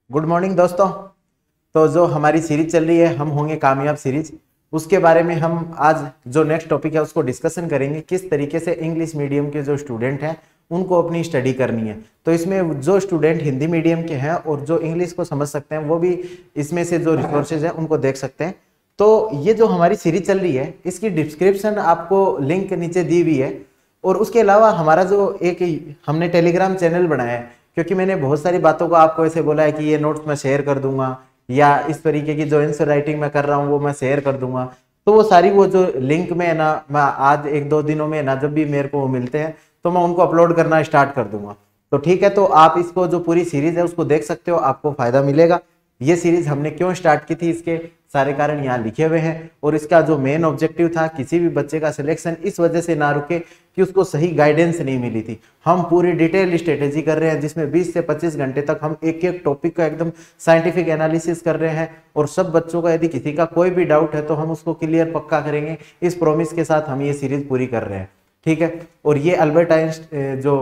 Good morning दोस्तों। तो जो हमारी सीरीज चल रही है हम होंगे कामयाब सीरीज, उसके बारे में हम आज जो नेक्स्ट टॉपिक है उसको डिस्कशन करेंगे, किस तरीके से इंग्लिश मीडियम के जो स्टूडेंट हैं उनको अपनी स्टडी करनी है। तो इसमें जो स्टूडेंट हिंदी मीडियम के हैं और जो इंग्लिश को समझ सकते हैं वो भी इसमें से जो रिसोर्सेज हैं उनको देख सकते हैं। तो ये जो हमारी सीरीज चल रही है इसकी डिस्क्रिप्शन आपको लिंक नीचे दी हुई है। और उसके अलावा हमारा जो एक हमने टेलीग्राम चैनल बनाया है, क्योंकि मैंने बहुत सारी बातों को आपको ऐसे बोला है कि ये नोट्स मैं शेयर कर दूंगा या इस तरीके की जो आंसर राइटिंग मैं कर रहा हूँ वो मैं शेयर कर दूंगा। तो वो सारी वो जो लिंक में है ना, मैं आज एक दो दिनों में ना जब भी मेरे को मिलते हैं तो मैं उनको अपलोड करना स्टार्ट कर दूंगा। तो ठीक है, तो आप इसको जो पूरी सीरीज है उसको देख सकते हो, आपको फायदा मिलेगा। ये सीरीज हमने क्यों स्टार्ट की थी इसके सारे कारण यहाँ लिखे हुए हैं। और इसका जो मेन ऑब्जेक्टिव था, किसी भी बच्चे का सिलेक्शन इस वजह से ना रुके कि उसको सही गाइडेंस नहीं मिली थी। हम पूरी डिटेल स्ट्रेटेजी कर रहे हैं जिसमें 20 से 25 घंटे तक हम एक एक टॉपिक का एकदम साइंटिफिक एनालिसिस कर रहे हैं। और सब बच्चों का यदि किसी का कोई भी डाउट है तो हम उसको क्लियर पक्का करेंगे, इस प्रॉमिस के साथ हम ये सीरीज पूरी कर रहे हैं। ठीक है। और ये अल्बर्ट आइंस्टाइन जो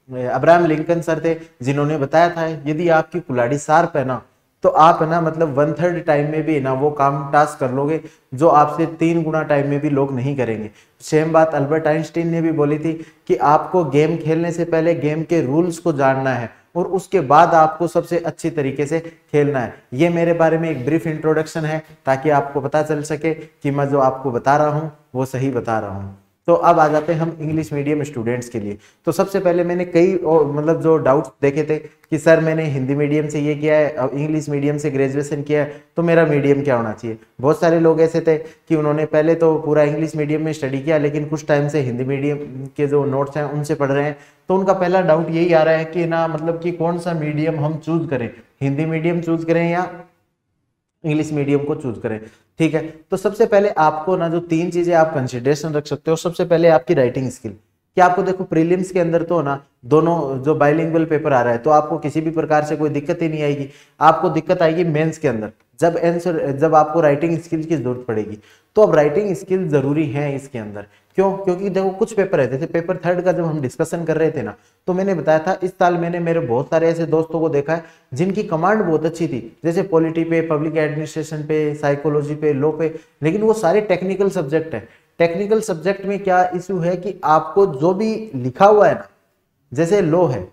अब्राहम लिंकन सर थे जिन्होंने बताया था, यदि आपकी कुल्हाड़ी शार्प है ना तो आप है ना मतलब 1/3 टाइम में भी ना वो काम टास्क कर लोगे जो आपसे 3 गुना टाइम में भी लोग नहीं करेंगे। सेम बात अल्बर्ट आइंस्टीन ने भी बोली थी कि आपको गेम खेलने से पहले गेम के रूल्स को जानना है और उसके बाद आपको सबसे अच्छी तरीके से खेलना है। ये मेरे बारे में एक ब्रीफ इंट्रोडक्शन है ताकि आपको पता चल सके कि मैं जो आपको बता रहा हूँ वो सही बता रहा हूँ। तो अब आ जाते हैं हम इंग्लिश मीडियम स्टूडेंट्स के लिए। तो सबसे पहले मैंने कई मतलब जो डाउट्स देखे थे कि सर मैंने हिंदी मीडियम से ये किया है, इंग्लिश मीडियम से ग्रेजुएशन किया है, तो मेरा मीडियम क्या होना चाहिए। बहुत सारे लोग ऐसे थे कि उन्होंने पहले तो पूरा इंग्लिश मीडियम में स्टडी किया लेकिन कुछ टाइम से हिंदी मीडियम के जो नोट्स हैं उनसे पढ़ रहे हैं। तो उनका पहला डाउट यही आ रहा है कि ना मतलब कि कौन सा मीडियम हम चूज करें, हिंदी मीडियम चूज करें या इंग्लिश मीडियम को चूज करें। ठीक है, तो सबसे पहले आपको ना जो 3 चीजें आप कंसिडरेशन रख सकते हो। सबसे पहले आपकी राइटिंग स्किल, कि आपको देखो प्रीलिम्स के अंदर तो ना दोनों जो बाइलिंगुअल पेपर आ रहा है तो आपको किसी भी प्रकार से कोई दिक्कत ही नहीं आएगी। आपको दिक्कत आएगी मेंस के अंदर जब आपको राइटिंग स्किल की जरूरत पड़ेगी। तो अब राइटिंग स्किल जरूरी है इसके अंदर। क्यों? क्योंकि देखो कुछ पेपर है, जैसे पेपर 3 का जब हम डिस्कशन कर रहे थे ना तो मैंने बताया था इस साल मैंने मेरे बहुत सारे ऐसे दोस्तों को देखा है जिनकी कमांड बहुत अच्छी थी, जैसे पॉलिटी पे, पब्लिक एडमिनिस्ट्रेशन पे, साइकोलॉजी पे, लॉ पे, लेकिन वो सारे टेक्निकल सब्जेक्ट है। टेक्निकल सब्जेक्ट में क्या इशू है कि आपको जो भी लिखा हुआ है ना, जैसे लॉ है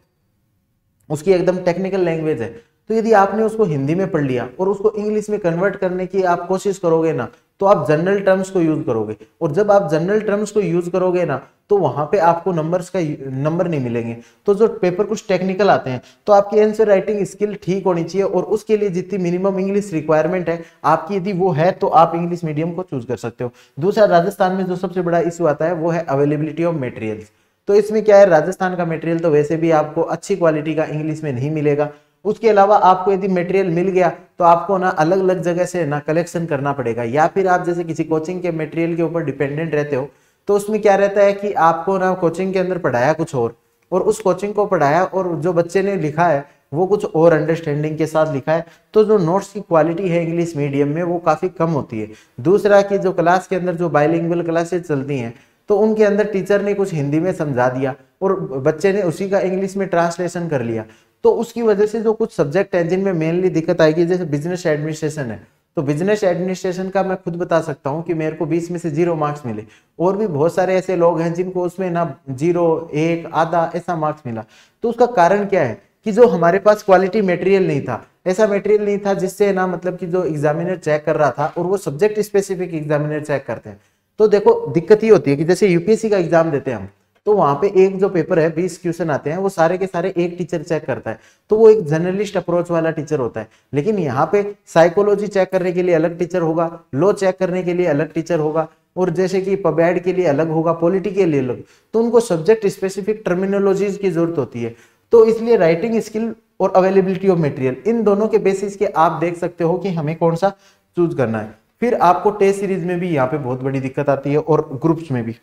उसकी एकदम टेक्निकल लैंग्वेज है, तो यदि आपने उसको हिंदी में पढ़ लिया और उसको इंग्लिश में कन्वर्ट करने की आप कोशिश करोगे ना तो आप जनरल टर्म्स को यूज करोगे। और जब आप जनरल टर्म्स को यूज करोगे ना तो वहां पे आपको नंबर नहीं मिलेंगे। तो जो पेपर कुछ टेक्निकल आते हैं तो आपकी आंसर राइटिंग स्किल ठीक होनी चाहिए और उसके लिए जितनी मिनिमम इंग्लिश रिक्वायरमेंट है आपकी यदि वो है तो आप इंग्लिश मीडियम को चूज कर सकते हो। दूसरा, राजस्थान में जो सबसे बड़ा इशू आता है वो है अवेलेबिलिटी ऑफ मटेरियल्स। तो इसमें क्या है, राजस्थान का मटेरियल तो वैसे भी आपको अच्छी क्वालिटी का इंग्लिश में नहीं मिलेगा। उसके अलावा आपको यदि मटेरियल मिल गया तो आपको ना अलग अलग जगह से ना कलेक्शन करना पड़ेगा, या फिर आप जैसे किसी कोचिंग के मटेरियल के ऊपर डिपेंडेंट रहते हो तो उसमें क्या रहता है कि आपको ना कोचिंग के अंदर पढ़ाया कुछ और उस कोचिंग को पढ़ाया और जो बच्चे ने लिखा है वो कुछ और अंडरस्टैंडिंग के साथ लिखा है, तो जो नोट्स की क्वालिटी है इंग्लिश मीडियम में वो काफी कम होती है। दूसरा कि जो क्लास के अंदर जो बाइलिंगुअल क्लासेस चलती हैं तो उनके अंदर टीचर ने कुछ हिंदी में समझा दिया और बच्चे ने उसी का इंग्लिश में ट्रांसलेशन कर लिया, तो उसकी वजह से जो कुछ सब्जेक्ट है जिनमें मेनली दिक्कत आएगी, जैसे बिजनेस एडमिनिस्ट्रेशन है, तो बिजनेस एडमिनिस्ट्रेशन का मैं खुद बता सकता हूं कि मेरे को 20 में से 0 मार्क्स मिले। और भी बहुत सारे ऐसे लोग हैं जिनको उसमें ना 0, 1, आधा ऐसा मार्क्स मिला। तो उसका कारण क्या है कि जो हमारे पास क्वालिटी मटेरियल नहीं था, ऐसा मटेरियल नहीं था जिससे ना मतलब कि जो एग्जामिनर चेक कर रहा था, और वो सब्जेक्ट स्पेसिफिक एग्जामिनर चेक करते हैं। तो देखो दिक्कत ये होती है कि जैसे यूपीएससी का एग्जाम देते हैं हम, तो वहां पे एक जो पेपर है 20 क्वेश्चन आते हैं, वो सारे के सारे एक टीचर चेक करता है, तो वो एक जर्नलिस्ट अप्रोच वाला टीचर होता है। लेकिन यहाँ पे साइकोलॉजी चेक करने के लिए अलग टीचर होगा, लॉ चेक करने के लिए अलग टीचर होगा, और जैसे कि पबैड के लिए अलग होगा, पॉलिटी के लिए अलग। तो उनको सब्जेक्ट स्पेसिफिक टर्मिनोलॉजीज की जरूरत होती है। तो इसलिए राइटिंग स्किल और अवेलेबिलिटी ऑफ मटेरियल, इन दोनों के बेसिस के आप देख सकते हो कि हमें कौन सा चूज करना है। फिर आपको टेस्ट सीरीज में भी यहाँ पे बहुत बड़ी दिक्कत आती है और ग्रुप्स में भी।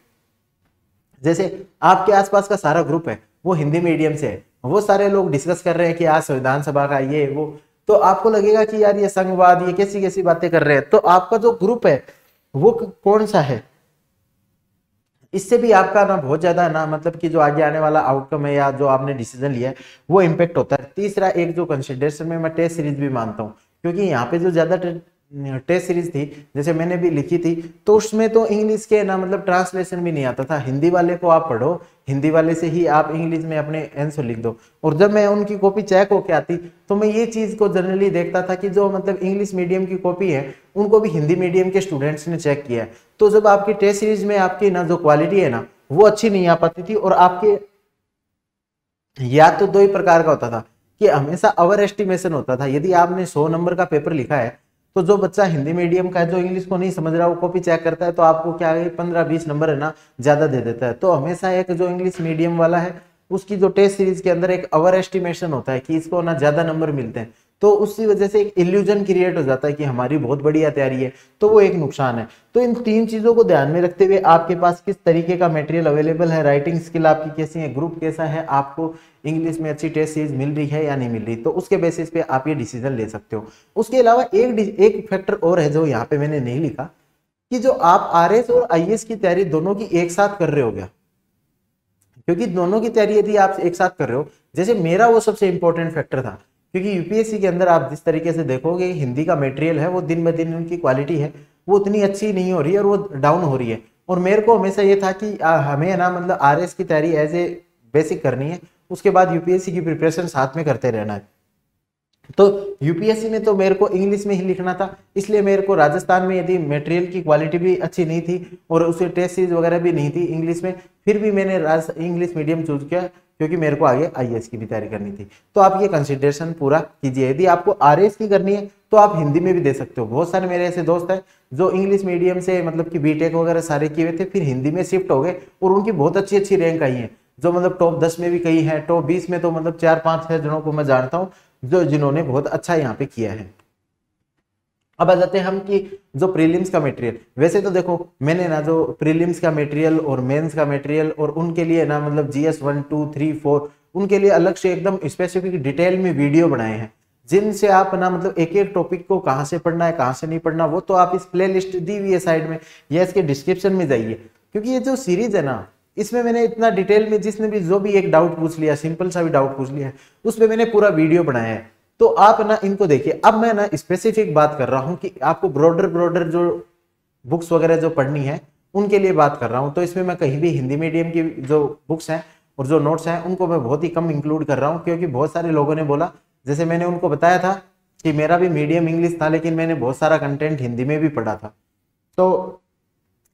जैसे आपके आसपास का सारा ग्रुप है वो हिंदी मीडियम से है, वो सारे लोग डिस्कस कर रहे हैं कि आज संविधान सभा का ये वो, तो आपको लगेगा कि यार ये संघवाद, ये कैसी कैसी बातें कर रहे हैं। तो आपका जो ग्रुप है वो कौन सा है, इससे भी आपका ना बहुत ज्यादा ना मतलब कि जो आगे आने वाला आउटकम है या जो आपने डिसीजन लिया है वो इम्पेक्ट होता है। तीसरा एक जो कंसिडरेशन में मैं टेस्ट सीरीज भी मानता हूँ, क्योंकि यहाँ पे जो ज्यादा टेस्ट सीरीज थी जैसे मैंने भी लिखी थी, तो उसमें तो इंग्लिश के ना मतलब ट्रांसलेशन भी नहीं आता था। हिंदी वाले को आप पढ़ो, हिंदी वाले से ही आप इंग्लिश में अपने आंसर लिख दो। और जब मैं उनकी कॉपी चेक होके आती तो मैं ये चीज को जनरली देखता था कि जो मतलब इंग्लिश मीडियम की कॉपी है उनको भी हिंदी मीडियम के स्टूडेंट्स ने चेक किया है। तो जब आपकी टेस्ट सीरीज में आपकी ना जो क्वालिटी है ना वो अच्छी नहीं आ पाती थी, और आपके या तो दो ही प्रकार का होता था कि हमेशा ओवर एस्टिमेशन होता था। यदि आपने 100 नंबर का पेपर लिखा है तो जो बच्चा हिंदी मीडियम का है जो इंग्लिश को नहीं समझ रहा वो कॉपी चेक करता है तो आपको क्या है 15-20 नंबर है ना ज्यादा दे देता है। तो हमेशा एक जो इंग्लिश मीडियम वाला है उसकी जो टेस्ट सीरीज के अंदर एक ओवर एस्टिमेशन होता है कि इसको ना ज्यादा नंबर मिलते हैं, तो उसी वजह से एक इल्यूजन क्रिएट हो जाता है कि हमारी बहुत बढ़िया तैयारी है, तो वो एक नुकसान है। तो इन तीन चीजों को ध्यान में रखते हुए आपके पास किस तरीके का मटेरियल अवेलेबल है, राइटिंग स्किल आपकी कैसी है, ग्रुप कैसा है, आपको इंग्लिश में अच्छी टेस्ट सीरीज मिल रही है या नहीं मिल रही, तो उसके बेसिस पे आप ये डिसीजन ले सकते हो। उसके अलावा एक फैक्टर और है जो यहाँ पे मैंने नहीं लिखा, कि जो आप आरएस और आईएएस की तैयारी दोनों की एक साथ कर रहे हो गया, क्योंकि दोनों की तैयारी यदि आप एक साथ कर रहे हो, जैसे मेरा वो सबसे इंपॉर्टेंट फैक्टर था, क्योंकि यूपीएससी के अंदर आप जिस तरीके से देखोगे हिंदी का मटेरियल है वो दिन ब दिन उनकी क्वालिटी है वो उतनी अच्छी नहीं हो रही है और वो डाउन हो रही है। और मेरे को हमेशा ये था कि हमें ना मतलब आरएस की तैयारी एज ए बेसिक करनी है, उसके बाद यूपीएससी की प्रिपरेशन साथ में करते रहना है। तो यूपीएससी में तो मेरे को इंग्लिश में ही लिखना था, इसलिए मेरे को राजस्थान में यदि मटेरियल की क्वालिटी भी अच्छी नहीं थी और उसे टेस्ट सीरीज वगैरह भी नहीं थी इंग्लिश में, फिर भी मैंने इंग्लिश मीडियम चूज किया क्योंकि मेरे को आगे आईएएस की भी तैयारी करनी थी। तो आप ये कंसिडरेशन पूरा कीजिए। यदि आपको आरएएस की करनी है तो आप हिंदी में भी दे सकते हो। बहुत सारे मेरे ऐसे दोस्त हैं जो इंग्लिश मीडियम से मतलब कि बीटेक वगैरह सारे किए हुए थे, फिर हिंदी में शिफ्ट हो गए और उनकी बहुत अच्छी अच्छी रैंक आई है, जो मतलब टॉप 10 में भी कई है, टॉप 20 में तो मतलब 4-5 है जनों को मैं जानता हूँ जो जिन्होंने बहुत अच्छा यहाँ पे किया है। अब आ जाते हैं हम कि जो प्रीलिम्स का मटेरियल, वैसे तो देखो मैंने ना जो प्रीलिम्स का मटेरियल और मेंस का मटेरियल और उनके लिए ना मतलब जीएस 1, 2, 3, 4 उनके लिए अलग से एकदम स्पेसिफिक डिटेल में वीडियो बनाए हैं, जिनसे आप ना मतलब एक एक टॉपिक को कहाँ से पढ़ना है कहाँ से नहीं पढ़ना वो तो आप इस प्ले लिस्ट दी हुई है साइड में या इसके डिस्क्रिप्शन में जाइए। क्योंकि ये जो सीरीज है ना इसमें मैंने इतना डिटेल में जिसने भी जो भी एक डाउट पूछ लिया, सिंपल सा भी डाउट पूछ लिया है, उस पर मैंने पूरा वीडियो बनाया है। तो आप ना इनको देखिए। अब मैं ना स्पेसिफिक बात कर रहा हूं कि आपको ब्रॉडर जो बुक्स वगैरह जो पढ़नी है उनके लिए बात कर रहा हूं। तो इसमें मैं कहीं भी हिंदी मीडियम की जो बुक्स हैं और जो नोट्स हैं उनको मैं बहुत ही कम इंक्लूड कर रहा हूं, क्योंकि बहुत सारे लोगों ने बोला, जैसे मैंने उनको बताया था कि मेरा भी मीडियम इंग्लिश था लेकिन मैंने बहुत सारा कंटेंट हिंदी में भी पढ़ा था, तो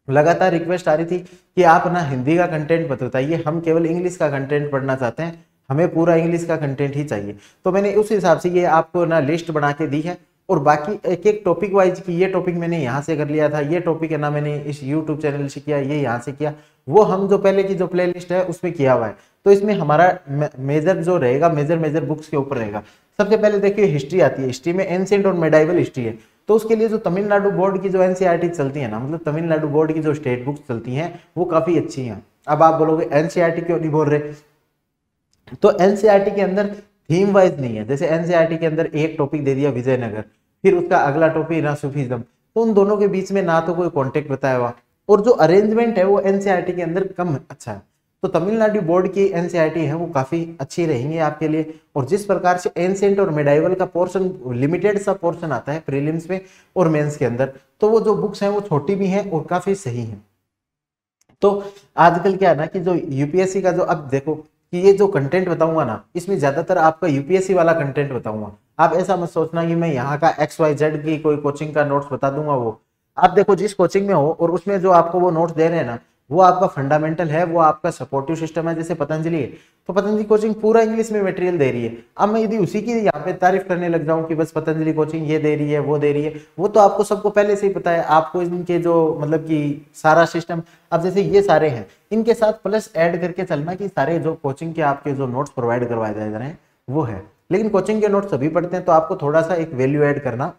लगातार रिक्वेस्ट आ रही थी कि आप ना हिंदी का कंटेंट मत बताइए, हम केवल इंग्लिश का कंटेंट पढ़ना चाहते हैं, हमें पूरा इंग्लिश का कंटेंट ही चाहिए। तो मैंने उस हिसाब से ये आपको ना लिस्ट बना के दी है। और बाकी एक एक टॉपिक वाइज की ये टॉपिक मैंने यहाँ से कर लिया था, ये टॉपिक है ना मैंने इस यूट्यूब चैनल से किया, ये यहाँ से किया, वो हम जो पहले की जो प्ले लिस्ट है उसमें किया हुआ है। तो इसमें हमारा मेजर जो रहेगा मेजर बुक्स के ऊपर रहेगा। सबसे पहले देखिए हिस्ट्री आती है, हिस्ट्री में एंशिएंट और मेडाइवल हिस्ट्री है, तो उसके लिए जो तमिलनाडु बोर्ड की जो एनसीईआरटी चलती है ना, मतलब तमिलनाडु बोर्ड की जो स्टेट बुक्स चलती हैं वो काफी अच्छी हैं। अब आप बोलोगे एनसीईआरटी क्यों नहीं बोल रहे, तो एनसीईआरटी के अंदर थीम वाइज नहीं है। जैसे एनसीईआरटी के अंदर एक टॉपिक दे दिया विजयनगर, फिर उसका अगला टॉपिक ना सूफीज्म, तो उन दोनों के बीच में ना तो कोई कॉन्टेक्ट बताया हुआ और जो अरेंजमेंट है वो एनसीईआरटी के अंदर कम अच्छा है। तो तमिलनाडु बोर्ड की एनसीईआरटी है वो काफी अच्छी रहेंगी आपके लिए। और जिस प्रकार से एंशिएंट और मेडाइवल का पोर्शन लिमिटेड सा पोर्शन आता है प्रीलिम्स में और मेंस के अंदर, तो वो जो बुक्स हैं वो छोटी भी हैं और काफी सही हैं। तो आजकल क्या है ना कि जो यूपीएससी का जो अब देखो कि ये जो कंटेंट बताऊंगा ना इसमें ज्यादातर आपका यूपीएससी वाला कंटेंट बताऊंगा। आप ऐसा मत सोचना कि मैं यहाँ का XYZ की कोई कोचिंग का नोट्स बता दूंगा। वो आप देखो जिस कोचिंग में हो और उसमें जो आपको वो नोट्स दे रहे हैं ना वो आपका फंडामेंटल है, वो आपका सपोर्टिव सिस्टम है। जैसे पतंजलि है तो पतंजलि कोचिंग पूरा इंग्लिश में मटेरियल दे रही है। अब मैं यदि उसी की यहाँ पे तारीफ करने लग जाऊं कि बस पतंजलि कोचिंग ये दे रही है वो दे रही है, वो तो आपको सबको पहले से ही पता है। आपको इनके जो मतलब कि सारा सिस्टम, अब जैसे ये सारे हैं इनके साथ प्लस ऐड करके चलना कि सारे जो कोचिंग के आपके जो नोट्स प्रोवाइड करवाए जा रहे हैं वो है। लेकिन कोचिंग के नोट्स सभी पढ़ते हैं तो आपको थोड़ा सा एक वैल्यू ऐड करना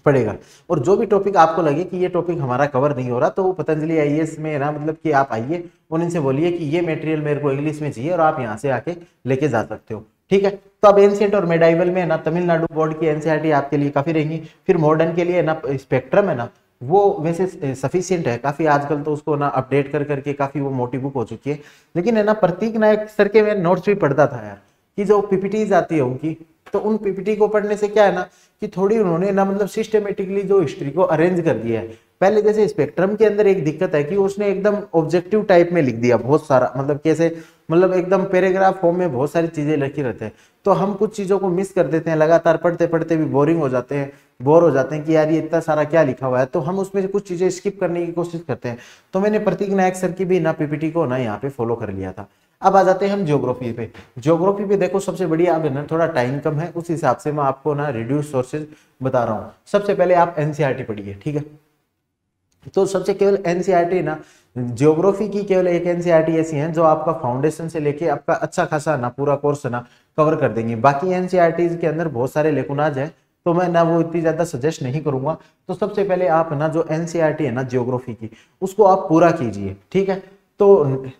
पड़ेगा। और जो भी टॉपिक आपको लगे कि ये टॉपिक हमारा कवर नहीं हो रहा तो वो पतंजलि आईएएस में ना मतलब कि आप आइए और इनसे बोलिए कि ये मटेरियल मेरे को इंग्लिश में चाहिए और आप यहाँ से आके लेके जा सकते हो। ठीक है, तो अब एंशिएंट और मेडाइवल में ना तमिलनाडु बोर्ड की एनसीईआरटी आपके लिए काफी रहेंगी। फिर मॉडर्न के लिए ना स्पेक्ट्रम है ना, वो वैसे सफिशियंट है काफी, आजकल तो उसको ना अपडेट कर करके काफी वो मोटी बुक हो चुकी है। लेकिन है ना प्रतीक नायक सर के मैं नोट्स भी पढ़ता था यार, कि जो पीपीटीज आती है उनकी, तो उन पीपीटी को पढ़ने से क्या है ना कि थोड़ी उन्होंने ना मतलब सिस्टमेटिकली जो हिस्ट्री को अरेंज कर दिया है। पहले जैसे स्पेक्ट्रम के अंदर एक दिक्कत है कि उसने एकदम ऑब्जेक्टिव टाइप में लिख दिया बहुत सारा, मतलब कैसे, मतलब एकदम पैराग्राफ फॉर्म में बहुत सारी चीजें लिखी रहते हैं, तो हम कुछ चीजों को मिस कर देते हैं, लगातार पढ़ते पढ़ते भी बोरिंग हो जाते हैं, बोर हो जाते हैं कि यार ये इतना सारा क्या लिखा हुआ है, तो हम उसमें से कुछ चीजें स्किप करने की कोशिश करते हैं। तो मैंने प्रतीक नायक सर की भी ना पीपीटी को ना यहाँ पे फॉलो कर लिया था। अब आ जाते हैं हम ज्योग्राफी पे। ज्योग्राफी पे देखो सबसे बढ़िया, अब ना थोड़ा टाइम कम है उस हिसाब से मैं आपको ना रिड्यूस सोर्सेज बता रहा हूँ। सबसे पहले आप एनसीईआरटी पढ़िए, ठीक है। तो सबसे केवल एनसीईआरटी ना, ज्योग्राफी की केवल एक एनसीईआरटी ऐसी है जो आपका फाउंडेशन से लेके आपका अच्छा खासा ना पूरा कोर्स ना कवर कर देंगे। बाकी एनसीईआरटी के अंदर बहुत सारे लेकुनाज है, तो मैं ना वो इतनी ज्यादा सजेस्ट नहीं करूंगा। तो सबसे पहले आप ना जो एनसीईआरटी है ना ज्योग्राफी की, उसको आप पूरा कीजिए, ठीक है। तो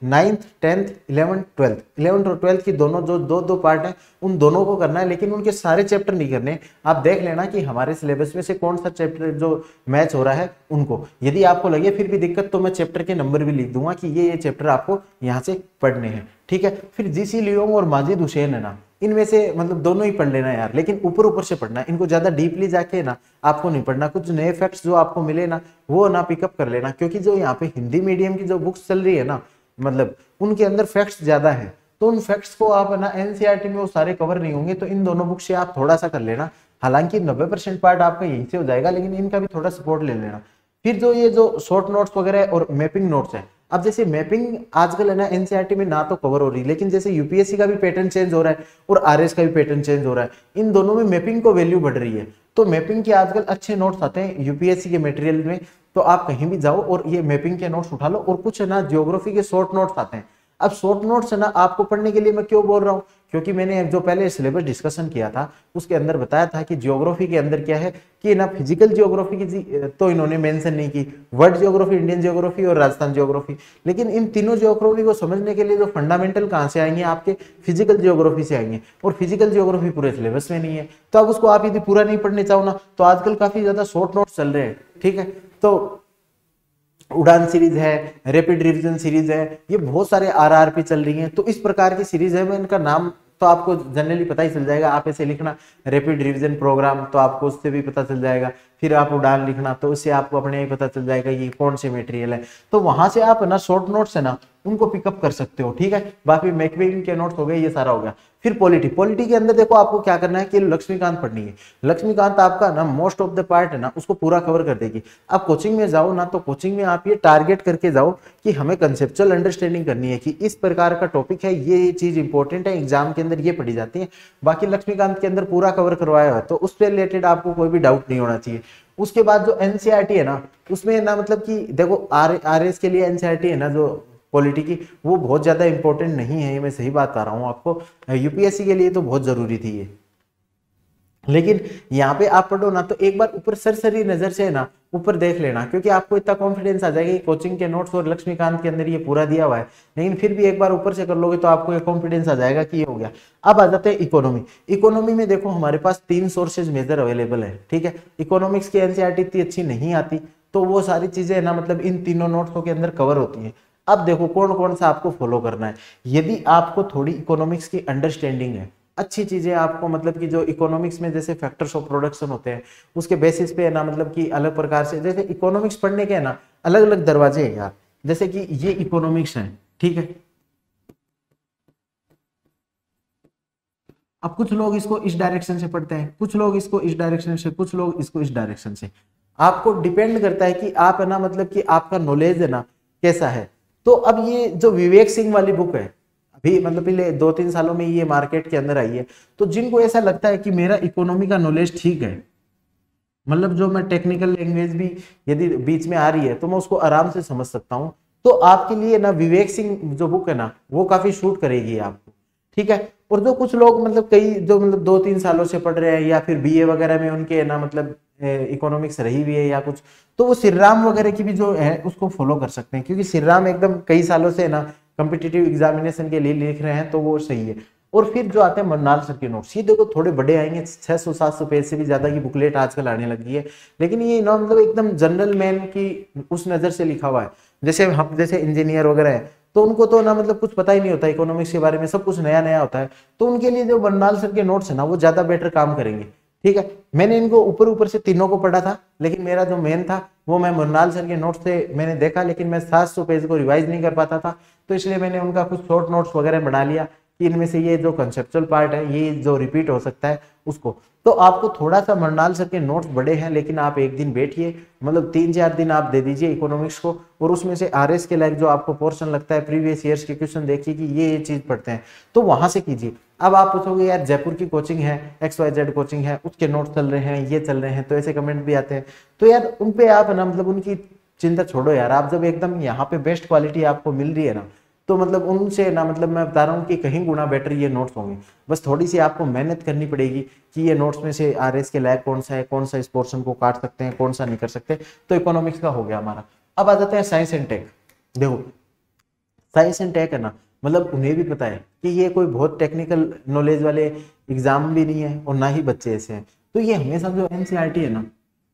9th 10th 11th 12th 11th और 12th की दोनों जो दो दो पार्ट हैं उन दोनों को करना है, लेकिन उनके सारे चैप्टर नहीं करने। आप देख लेना कि हमारे सिलेबस में से कौन सा चैप्टर जो मैच हो रहा है उनको, यदि आपको लगे फिर भी दिक्कत तो मैं चैप्टर के नंबर भी लिख दूंगा कि ये चैप्टर आपको यहाँ से पढ़ने हैं, ठीक है। फिर जीसी लियोंग और माजिद हुसैन है ना, इनमें से मतलब दोनों ही पढ़ लेना यार, लेकिन ऊपर ऊपर से पढ़ना है, इनको ज्यादा डीपली जाके ना आपको नहीं पढ़ना। कुछ नए फैक्ट्स जो आपको मिले ना वो ना पिकअप कर लेना, क्योंकि जो यहाँ पे हिंदी मीडियम की जो बुक्स चल रही है ना, मतलब उनके अंदर फैक्ट्स ज्यादा है, तो उन फैक्ट्स को आप ना एनसीईआरटी में वो सारे कवर नहीं होंगे, तो इन दोनों बुक से आप थोड़ा सा कर लेना। हालांकि 90% पार्ट आपका यहीं से हो जाएगा, लेकिन इनका भी थोड़ा सपोर्ट ले लेना। फिर जो ये जो शॉर्ट नोट्स वगैरह और मैपिंग नोट्स है, अब जैसे मैपिंग आजकल है ना एनसीईआरटी में ना तो कवर हो रही, लेकिन जैसे यूपीएससी का भी पैटर्न चेंज हो रहा है और आरएस का भी पैटर्न चेंज हो रहा है, इन दोनों में मैपिंग को वैल्यू बढ़ रही है। तो मैपिंग के आजकल अच्छे नोट्स आते हैं यूपीएससी के मटेरियल में, तो आप कहीं भी जाओ और ये मैपिंग के नोट्स उठा लो। और कुछ है ना ज्योग्राफी के शॉर्ट नोट्स आते हैं। अब शॉर्ट नोट्स है ना आपको पढ़ने के लिए मैं क्यों बोल रहा हूँ, क्योंकि मैंने जो पहले सिलेबस डिस्कशन किया था उसके अंदर बताया था कि ज्योग्राफी के अंदर क्या है कि ना फिजिकल ज्योग्राफी की तो इन्होंने मेंशन नहीं की, वर्ल्ड ज्योग्राफी, इंडियन ज्योग्राफी और राजस्थान ज्योग्राफी, लेकिन इन तीनों ज्योग्राफी को समझने के लिए जो फंडामेंटल कहाँ से आएंगे, आपके फिजिकल ज्योग्राफी से आएंगे, और फिजिकल ज्योग्राफी पूरे सिलेबस में नहीं है। तो अब उसको आप यदि पूरा नहीं पढ़ने चाहो ना, तो आजकल काफी ज्यादा शॉर्ट नोट्स चल रहे हैं, ठीक है। तो उड़ान सीरीज है, रैपिड रिवीजन सीरीज है, ये बहुत सारे आरआरपी चल रही हैं, तो इस प्रकार की सीरीज है। मैं इनका नाम तो आपको जनरली पता ही चल जाएगा, आप ऐसे लिखना रैपिड रिवीजन प्रोग्राम, तो आपको उससे भी पता चल जाएगा। फिर आप उड़ान लिखना, तो उससे आपको अपने ही पता चल जाएगा ये कौन से मटेरियल है, तो वहां से आप ना शॉर्ट नोट्स है ना उनको पिकअप कर सकते हो, ठीक है। बाकी मैकविंग के नोट्स हो गए, ये सारा हो गया। फिर पॉलिटी के अंदर देखो आपको क्या करना है कि लक्ष्मीकांत पढ़नी है। लक्ष्मीकांत आपका ना मोस्ट ऑफ द पार्ट है ना उसको पूरा कवर कर देगी। आप कोचिंग में जाओ ना, तो कोचिंग में आप ये टारगेट करके जाओ कि हमें कंसेप्चुअल अंडरस्टैंडिंग करनी है कि इस प्रकार का टॉपिक है, ये चीज इंपॉर्टेंट है, एग्जाम के अंदर ये पढ़ी जाती है। बाकी लक्ष्मीकांत के अंदर पूरा कवर करवाया है, तो उससे रिलेटेड आपको कोई भी डाउट नहीं होना चाहिए। उसके बाद जो एनसीईआरटी है ना, उसमें ना मतलब कि देखो आरएस के लिए एनसीईआरटी है ना जो पॉलिटी की, वो बहुत ज्यादा इंपॉर्टेंट नहीं है, ये मैं सही बात बता रहा हूँ आपको। यूपीएससी के लिए तो बहुत जरूरी थी ये, लेकिन यहाँ पे आप पढ़ो ना तो एक बार ऊपर सरसरी नजर से ना ऊपर देख लेना, क्योंकि आपको इतना कॉन्फिडेंस आ जाएगा कि कोचिंग के नोट्स और लक्ष्मीकांत के अंदर ये पूरा दिया हुआ है। लेकिन फिर भी एक बार ऊपर से कर लोगे तो आपको ये कॉन्फिडेंस आ जाएगा कि ये हो गया। अब आ जाते हैं इकोनॉमी। इकोनॉमी में देखो हमारे पास 3 सोर्सेज मेजर अवेलेबल है, ठीक है। इकोनॉमिक्स की एनसीईआरटी इतनी अच्छी नहीं आती, तो वो सारी चीजें ना मतलब इन तीनों नोट्सों के अंदर कवर होती है। अब देखो कौन कौन सा आपको फॉलो करना है। यदि आपको थोड़ी इकोनॉमिक्स की अंडरस्टैंडिंग है, अच्छी चीजें आपको मतलब कि जो इकोनॉमिक्स में जैसे फैक्टर्स ऑफ प्रोडक्शन होते हैं उसके बेसिस पे है ना मतलब कि अलग प्रकार से, जैसे इकोनॉमिक्स पढ़ने के है ना अलग अलग दरवाजे हैं यार। जैसे कि ये इकोनॉमिक्स है, ठीक है। अब कुछ लोग इसको इस डायरेक्शन से पढ़ते हैं, कुछ लोग इसको इस डायरेक्शन से, कुछ लोग इसको इस डायरेक्शन से। आपको डिपेंड करता है कि आप है ना मतलब कि आपका नॉलेज है ना कैसा है। तो अब ये जो विवेक सिंह वाली बुक है, अभी मतलब पिछले 2-3 सालों में ये मार्केट के अंदर आई है, तो जिनको ऐसा लगता है कि मेरा इकोनॉमी का नॉलेज ठीक है, मतलब जो मैं टेक्निकल लैंग्वेज भी यदि बीच में आ रही है तो मैं उसको आराम से समझ सकता हूं, तो आपके लिए ना विवेक सिंह जो बुक है ना वो काफी शूट करेगी आपको, ठीक है। और जो कुछ लोग मतलब कई जो मतलब 2-3 सालों से पढ़ रहे हैं या फिर बीए वगैरह में उनके ना मतलब इकोनॉमिक्स रही हुई है या कुछ, तो वो श्रीराम वगैरह की भी जो है उसको फॉलो कर सकते हैं, क्योंकि श्रीराम एकदम कई सालों से ना कॉम्पिटिटिव एग्जामिनेशन के लिए लिख रहे हैं, तो वो सही है। और फिर जो आते हैं मरनाल सर के नोट्स, ये देखो थोड़े बड़े आएंगे, 600-700 पेज से भी ज्यादा की बुकलेट आजकल आने लगी है, लेकिन ये ना मतलब एकदम जनरल मैन की उस नजर से लिखा हुआ है। जैसे हम जैसे इंजीनियर वगैरह है तो उनको तो ना मतलब कुछ पता ही नहीं होता इकोनॉमिक्स के बारे में, सब कुछ नया नया होता है, तो उनके लिए जो मरनाल सर के नोट्स है ना वो ज्यादा बेटर काम करेंगे। ठीक है, मैंने इनको ऊपर ऊपर से तीनों को पढ़ा था, लेकिन मेरा जो मेन था वो मैं मरनाल सर के नोट्स से मैंने देखा, लेकिन मैं 700 पेज को रिवाइज नहीं कर पाता था, तो इसलिए मैंने उनका कुछ शॉर्ट नोट्स वगैरह बना लिया कि इनमें से ये जो कंसेप्चुअल पार्ट है ये जो रिपीट हो सकता है उसको। तो आपको थोड़ा सा मरनाल सर के नोट्स बड़े हैं, लेकिन आप एक दिन बैठिए, मतलब 3-4 दिन आप दे दीजिए इकोनॉमिक्स को, और उसमें से आरएस के लायक जो आपको पोर्शन लगता है प्रीवियस ईयर्स के क्वेश्चन देखिए कि ये चीज पढ़ते हैं, तो वहां से कीजिए। अब आप पूछोगे यार जयपुर की कोचिंग है, XYZ कोचिंग है, उसके नोट्स चल रहे हैं, ये चल रहे हैं, तो ऐसे कमेंट भी आते हैं, तो यार उन पे आप ना मतलब उनकी चिंता छोड़ो यार, आप जब एकदम यहाँ पे बेस्ट क्वालिटी आपको मिल रही है ना, तो मतलब उनसे ना मतलब मैं बता रहा हूँ कि कहीं गुना बेटर ये नोट्स होंगे। बस थोड़ी सी आपको मेहनत करनी पड़ेगी कि ये नोट्स में से आरएस के लायक कौन सा है, कौन सा इस पोर्शन को काट सकते हैं, कौन सा नहीं कर सकते। तो इकोनॉमिक्स का हो गया हमारा। अब आ जाते हैं साइंस एंड टेक। देखो साइंस एंड टेक है ना, मतलब उन्हें भी पता है कि ये कोई बहुत टेक्निकल नॉलेज वाले एग्जाम भी नहीं है और ना ही बच्चे ऐसे हैं, तो ये हमेशा जो एनसीईआरटी है ना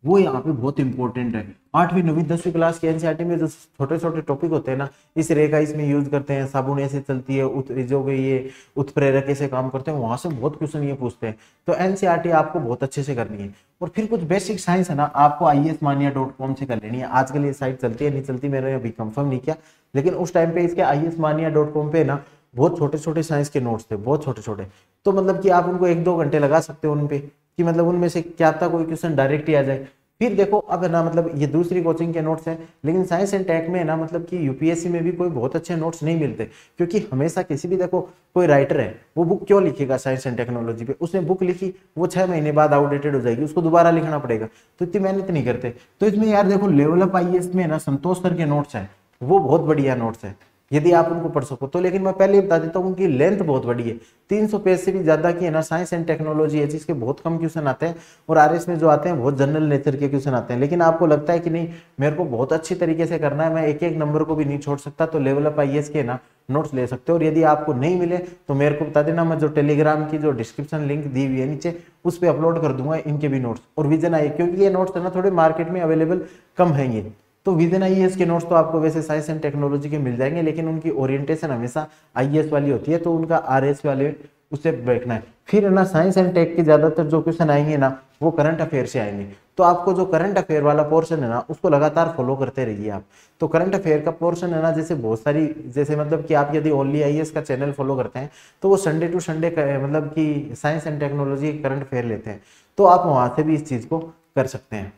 वो यहाँ पे बहुत इंपॉर्टेंट है। 8वीं 9वीं 10वीं क्लास की एनसीईआरटी में जो छोटे छोटे टॉपिक होते हैं ना, इस रेखा इसमें यूज करते हैं, साबुन ऐसे चलती है, जो ये उत्प्रेरक ऐसे काम करते हैं, वहां से बहुत क्वेश्चन ये पूछते हैं। तो एनसीईआरटी आपको बहुत अच्छे से करनी है। और फिर कुछ बेसिक साइंस है ना आपको IASmania.com से कर लेनी है। आजकल ये साइट चलती है नहीं चलती मैंने अभी कंफर्म नहीं किया, लेकिन उस टाइम पे इसके IASmania.com पे ना बहुत छोटे छोटे साइंस के नोट्स थे, बहुत छोटे छोटे, तो मतलब कि आप उनको 1-2 घंटे लगा सकते हो उन पे, कि मतलब उनमें से क्या था कोई क्वेश्चन डायरेक्ट ही आ जाए। फिर देखो अब है ना मतलब ये दूसरी कोचिंग के नोट्स हैं, लेकिन साइंस एंड टेक में है ना मतलब कि यूपीएससी में भी कोई बहुत अच्छे नोट्स नहीं मिलते, क्योंकि हमेशा किसी भी देखो कोई राइटर है वो बुक क्यों लिखेगा साइंस एंड टेक्नोलॉजी पे, उसने बुक लिखी वो 6 महीने बाद आउटडेटेड हो जाएगी, उसको दोबारा लिखना पड़ेगा, तो इतनी मेहनत नहीं करते। तो इसमें यार देखो लेवल अप आईएएस में ना संतोष सर के नोट्स हैं, वो बहुत बढ़िया नोट्स है यदि आप उनको पढ़ सको तो। लेकिन मैं पहले बता देता हूँ उनकी लेंथ बहुत बड़ी है, 300 पेज से भी ज्यादा की है ना। साइंस एंड टेक्नोलॉजी है जिसके बहुत कम क्वेश्चन आते हैं, और आरएस में जो आते हैं बहुत जनरल नेचर के क्वेश्चन आते हैं। लेकिन आपको लगता है कि नहीं मेरे को बहुत अच्छी तरीके से करना है, मैं एक एक नंबर को भी नहीं छोड़ सकता, तो लेवल अप आईएएस के ना नोट्स ले सकते हो। और यदि आपको नहीं मिले तो मेरे को बता देना, मैं जो टेलीग्राम की जो डिस्क्रिप्शन लिंक दी हुई है नीचे उस पर अपलोड कर दूंगा इनके भी नोट्स। और विजन आई, क्योंकि ये नोट्स है ना थोड़े मार्केट में अवेलेबल कम है ये, तो विजन आईएएस के नोट्स तो आपको वैसे साइंस एंड टेक्नोलॉजी के मिल जाएंगे, लेकिन उनकी ओरिएंटेशन हमेशा आईएएस वाली होती है, तो उनका आरएस वाले उससे देखना है। फिर है ना साइंस एंड टेक के ज्यादातर जो क्वेश्चन आएंगे ना वो करंट अफेयर से आएंगे, तो आपको जो करंट अफेयर वाला पोर्शन है ना उसको लगातार फॉलो करते रहिए आप। तो करंट अफेयर का पोर्शन है ना, जैसे बहुत सारी, जैसे मतलब कि आप यदि ओनली आईएएस का चैनल फॉलो करते हैं तो वो संडे टू संडे मतलब कि science and technology current affair लेते हैं, तो आप वहां से भी इस चीज को कर सकते हैं।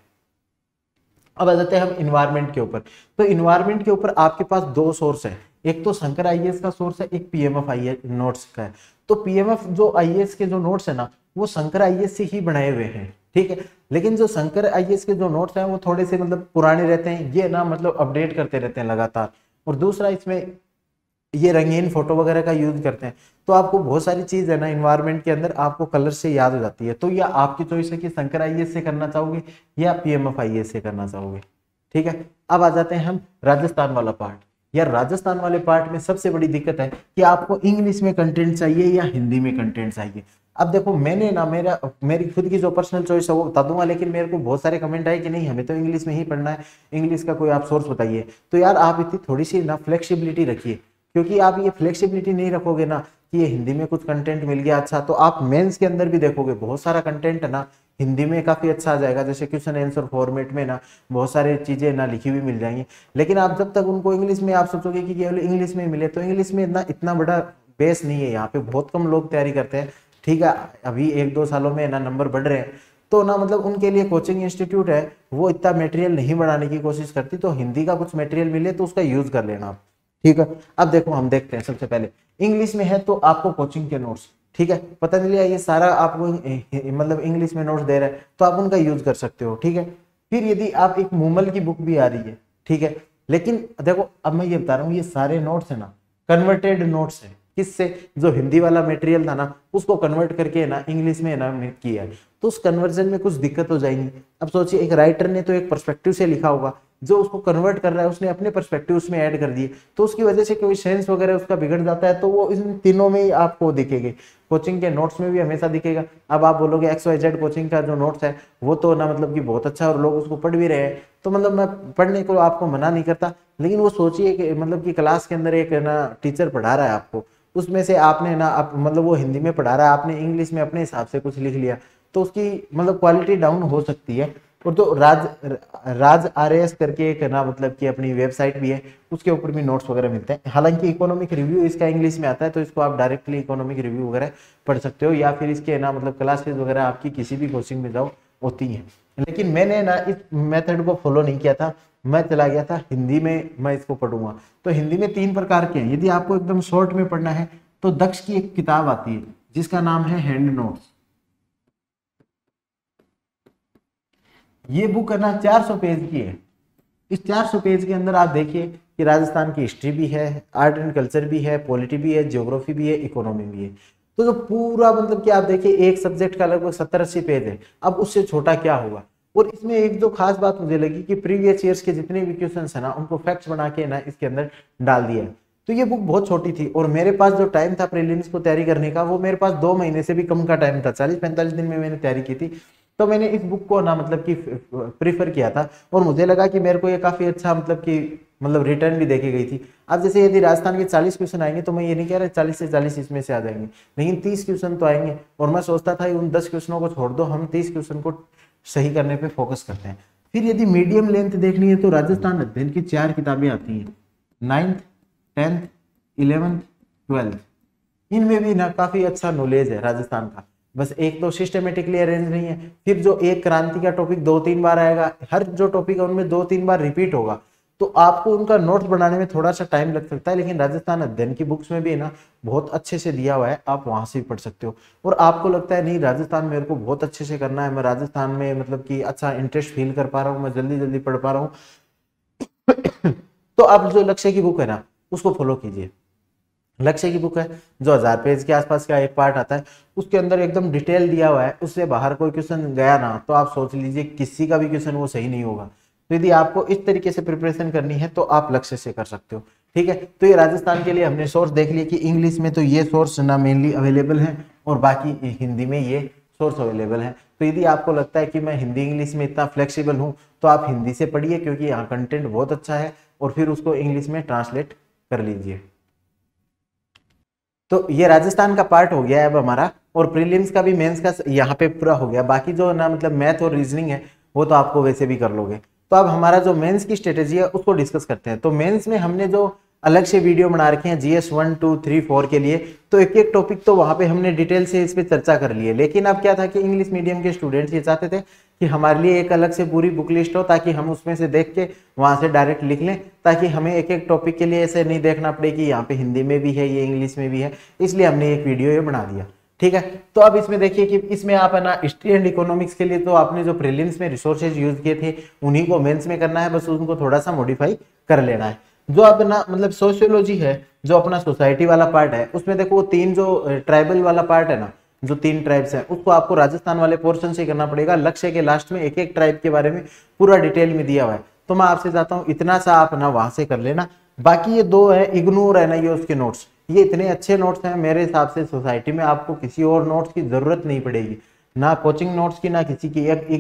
अब आ जाते हैं हम इन्वायरमेंट के ऊपर। तो इन्वायरमेंट के ऊपर आपके पास 2 सोर्स है, एक तो शंकर आईएएस का सोर्स है, एक पीएमएफ आईएएस नोट्स का है। तो पीएमएफ जो आईएएस के जो नोट्स है ना वो शंकर आईएएस से ही बनाए हुए हैं, ठीक है। लेकिन जो शंकर आईएएस के जो नोट्स हैं वो थोड़े से मतलब पुराने रहते हैं, ये ना मतलब अपडेट करते रहते हैं लगातार। और दूसरा इसमें ये रंगीन फोटो वगैरह का यूज करते हैं, तो आपको बहुत सारी चीज है ना इन्वायरमेंट के अंदर आपको कलर से याद हो जाती है। तो यह आपकी चॉइस है कि शंकर आईएएस से करना चाहोगे या पीएमएफ आईएएस से करना चाहोगे, ठीक है। अब आ जाते हैं हम राजस्थान वाला पार्ट। यार राजस्थान वाले पार्ट में सबसे बड़ी दिक्कत है कि आपको इंग्लिश में कंटेंट चाहिए या हिंदी में कंटेंट चाहिए। अब देखो मैंने ना मेरी खुद की जो पर्सनल चॉइस है वो बता दूंगा, लेकिन मेरे को बहुत सारे कमेंट आए कि नहीं हमें तो इंग्लिश में ही पढ़ना है, इंग्लिश का कोई आप सोर्स बताइए। तो यार आप इतनी थोड़ी सी ना फ्लेक्सिबिलिटी रखिए, क्योंकि आप ये फ्लेक्सिबिलिटी नहीं रखोगे ना कि ये हिंदी में कुछ कंटेंट मिल गया अच्छा, तो आप मेंस के अंदर भी देखोगे बहुत सारा कंटेंट है ना हिंदी में काफी अच्छा आ जाएगा, जैसे क्वेश्चन आंसर फॉर्मेट में ना बहुत सारी चीजें ना लिखी हुई मिल जाएंगी। लेकिन आप जब तक उनको इंग्लिश में आप सोचोगे कि केवल इंग्लिश में मिले, तो इंग्लिश में इतना बड़ा बेस नहीं है, यहाँ पे बहुत कम लोग तैयारी करते हैं, ठीक है। अभी 1-2 सालों में ना नंबर बढ़ रहे हैं, तो ना मतलब उनके लिए कोचिंग इंस्टीट्यूट है वो इतना मटेरियल नहीं बढ़ाने की कोशिश करती, तो हिंदी का कुछ मटेरियल मिले तो उसका यूज कर लेना आप, ठीक है। अब देखो हम देखते हैं, सबसे पहले इंग्लिश में है तो आपको कोचिंग के नोट्स, ठीक है, पता चलिए ये सारा आपको मतलब इंग्लिश में नोट्स दे रहा है तो आप उनका यूज कर सकते हो, ठीक है। फिर यदि आप एक मूमल की बुक भी आ रही है, ठीक है, लेकिन देखो अब मैं ये बता रहा हूँ ये सारे नोट्स है ना कन्वर्टेड नोट्स है, किससे, जो हिंदी वाला मटेरियल था ना उसको कन्वर्ट करके ना इंग्लिश में ना किया है, तो उस कन्वर्जन में कुछ दिक्कत हो जाएगी। अब सोचिए एक राइटर ने तो एक पर्सपेक्टिव से लिखा होगा, जो उसको कन्वर्ट कर रहा है उसने अपने पर्सपेक्टिव उसमें ऐड कर दिए, तो उसकी वजह से कोई सेंस वगैरह उसका बिगड़ जाता है, तो वो इन तीनों में ही आपको दिखेगी। कोचिंग के नोट्स में भी हमेशा दिखेगा। अब आप बोलोगे XYZ कोचिंग का जो नोट्स है वो तो ना मतलब कि बहुत अच्छा है और लोग उसको पढ़ भी रहे हैं, तो मतलब मैं पढ़ने को आपको मना नहीं करता, लेकिन वो सोचिए कि मतलब कि क्लास के अंदर एक ना टीचर पढ़ा रहा है आपको, उसमें से आपने ना आप मतलब वो हिंदी में पढ़ा रहा है, आपने इंग्लिश में अपने हिसाब से कुछ लिख लिया, तो उसकी मतलब क्वालिटी डाउन हो सकती है। और तो राज RAS करके एक ना मतलब कि अपनी वेबसाइट भी है, उसके ऊपर भी नोट्स वगैरह मिलते हैं। हालांकि इकोनॉमिक रिव्यू इसका इंग्लिश में आता है, तो इसको आप डायरेक्टली इकोनॉमिक रिव्यू वगैरह पढ़ सकते हो, या फिर इसके ना मतलब क्लासेस वगैरह आपकी किसी भी कोचिंग में जाओ होती हैं। लेकिन मैंने ना इस मेथड को फॉलो नहीं किया था, मैं चला गया था हिंदी में, मैं इसको पढ़ूंगा। तो हिंदी में 3 प्रकार के हैं। यदि आपको एकदम शॉर्ट में पढ़ना है तो दक्ष की एक किताब आती है जिसका नाम है हैंड नोट्स। ये बुक है ना 400 पेज की है। इस 400 पेज के अंदर आप देखिए कि राजस्थान की हिस्ट्री भी है, आर्ट एंड कल्चर भी है, पॉलिटी भी है, ज्योग्राफी भी है, इकोनॉमी भी है। तो जो पूरा मतलब कि आप देखिए एक सब्जेक्ट का लगभग 70-80 पेज है, अब उससे छोटा क्या होगा। और इसमें एक जो खास बात मुझे लगी कि प्रीवियस ईयर्स के जितने भी क्वेश्चन है ना उनको फैक्ट्स बना के ना इसके अंदर डाल दिया है। तो ये बुक बहुत छोटी थी और मेरे पास जो टाइम था प्रीलिम्स को तैयारी करने का वो मेरे पास 2 महीने से भी कम का टाइम था, 40-45 दिन में मैंने तैयारी की थी। तो मैंने इस बुक को ना मतलब कि प्रीफर किया था और मुझे लगा कि मेरे को ये काफी अच्छा मतलब रिटर्न भी देखी गई थी। अब जैसे यदि राजस्थान के 40 क्वेश्चन आएंगे तो मैं ये नहीं कह रहा 40 से 40 इसमें से आ जाएंगे, लेकिन 30 क्वेश्चन तो आएंगे। और मैं सोचता था उन 10 क्वेश्चनों को छोड़ दो, हम 30 क्वेश्चन को सही करने पे फोकस करते हैं। फिर यदि मीडियम लेंथ देखनी है तो राजस्थान अध्ययन की 4 किताबें आती हैं, 9th 10th 11th 12th। इनमें भी ना काफी अच्छा नॉलेज है राजस्थान का। बस एक तो सिस्टमेटिकली अरेंज नहीं है, फिर जो एक क्रांति का टॉपिक 2-3 बार आएगा, हर जो टॉपिक है उनमें 2-3 बार रिपीट होगा, तो आपको उनका नोट्स बनाने में थोड़ा सा टाइम लग सकता है। लेकिन राजस्थान अध्ययन की बुक्स में भी ना बहुत अच्छे से दिया हुआ है, आप वहां से भी पढ़ सकते हो। और आपको लगता है नहीं राजस्थान मेरे को बहुत अच्छे से करना है, मैं राजस्थान में मतलब कि अच्छा इंटरेस्ट फील कर पा रहा हूँ, मैं जल्दी जल्दी पढ़ पा रहा हूँ तो आप जो लक्ष्य की बुक है ना उसको फॉलो कीजिए। लक्ष्य की बुक है जो 1000 पेज के आसपास का एक पार्ट आता है, उसके अंदर एकदम डिटेल दिया हुआ है, उससे बाहर कोई क्वेश्चन गया ना तो आप सोच लीजिए किसी का भी क्वेश्चन वो सही नहीं होगा। तो यदि आपको इस तरीके से प्रिपरेशन करनी है तो आप लक्ष्य से कर सकते हो। ठीक है, तो ये राजस्थान के लिए हमने सोर्स देख लिया कि इंग्लिश में तो ये सोर्स ना मेनली अवेलेबल है और बाकी हिंदी में ये सोर्स अवेलेबल है। तो यदि आपको लगता है कि मैं हिंदी इंग्लिश में इतना फ्लेक्सिबल हूँ तो आप हिंदी से पढ़िए, क्योंकि यहाँ कंटेंट बहुत अच्छा है, और फिर उसको इंग्लिश में ट्रांसलेट कर लीजिए। तो ये राजस्थान का पार्ट हो गया है अब हमारा, और प्रीलिम्स का भी मेंस का यहाँ पे पूरा हो गया। बाकी जो ना मतलब मैथ और रीजनिंग है वो तो आपको वैसे भी कर लोगे। तो अब हमारा जो मेंस की स्ट्रेटेजी है उसको डिस्कस करते हैं। तो मेंस में हमने जो अलग से वीडियो बना रखे हैं GS 1 2 3 4 के लिए, तो एक एक टॉपिक तो वहां पे हमने डिटेल से इस पे चर्चा कर ली है। लेकिन अब क्या था कि इंग्लिश मीडियम के स्टूडेंट्स ये चाहते थे कि हमारे लिए एक अलग से पूरी बुक लिस्ट हो, ताकि हम उसमें से देख के वहां से डायरेक्ट लिख लें, ताकि हमें एक एक टॉपिक के लिए ऐसे नहीं देखना पड़े कि यहाँ पे हिंदी में भी है, ये इंग्लिश में भी है। इसलिए हमने एक वीडियो ये बना दिया। ठीक है, तो अब इसमें देखिए कि इसमें आप है ना हिस्ट्री एंड इकोनॉमिक्स के लिए तो आपने जो प्रीलिम्स में रिसोर्सेज यूज किए थे उन्हीं को मेंस में करना है, बस उनको थोड़ा सा मॉडिफाई कर लेना है। जो अपना मतलब सोशियोलॉजी है, जो अपना सोसाइटी वाला पार्ट है, उसमें देखो वो 3 जो ट्राइबल वाला पार्ट है ना, जो 3 ट्राइब्स हैं उसको आपको राजस्थान वाले पोर्शन से करना पड़ेगा। लक्ष्य के लास्ट में एक एक ट्राइब के बारे में पूरा डिटेल में दिया हुआ है, तो मैं आपसे चाहता हूँ इतना सा आप ना वहां से कर लेना। बाकी ये 2 है इग्नोर है ना, ये उसके नोट्स, ये इतने अच्छे नोट्स हैं मेरे हिसाब से, सोसाइटी में आपको किसी और नोट्स की जरूरत नहीं पड़ेगी, ना कोचिंग नोट्स की ना किसी की। एक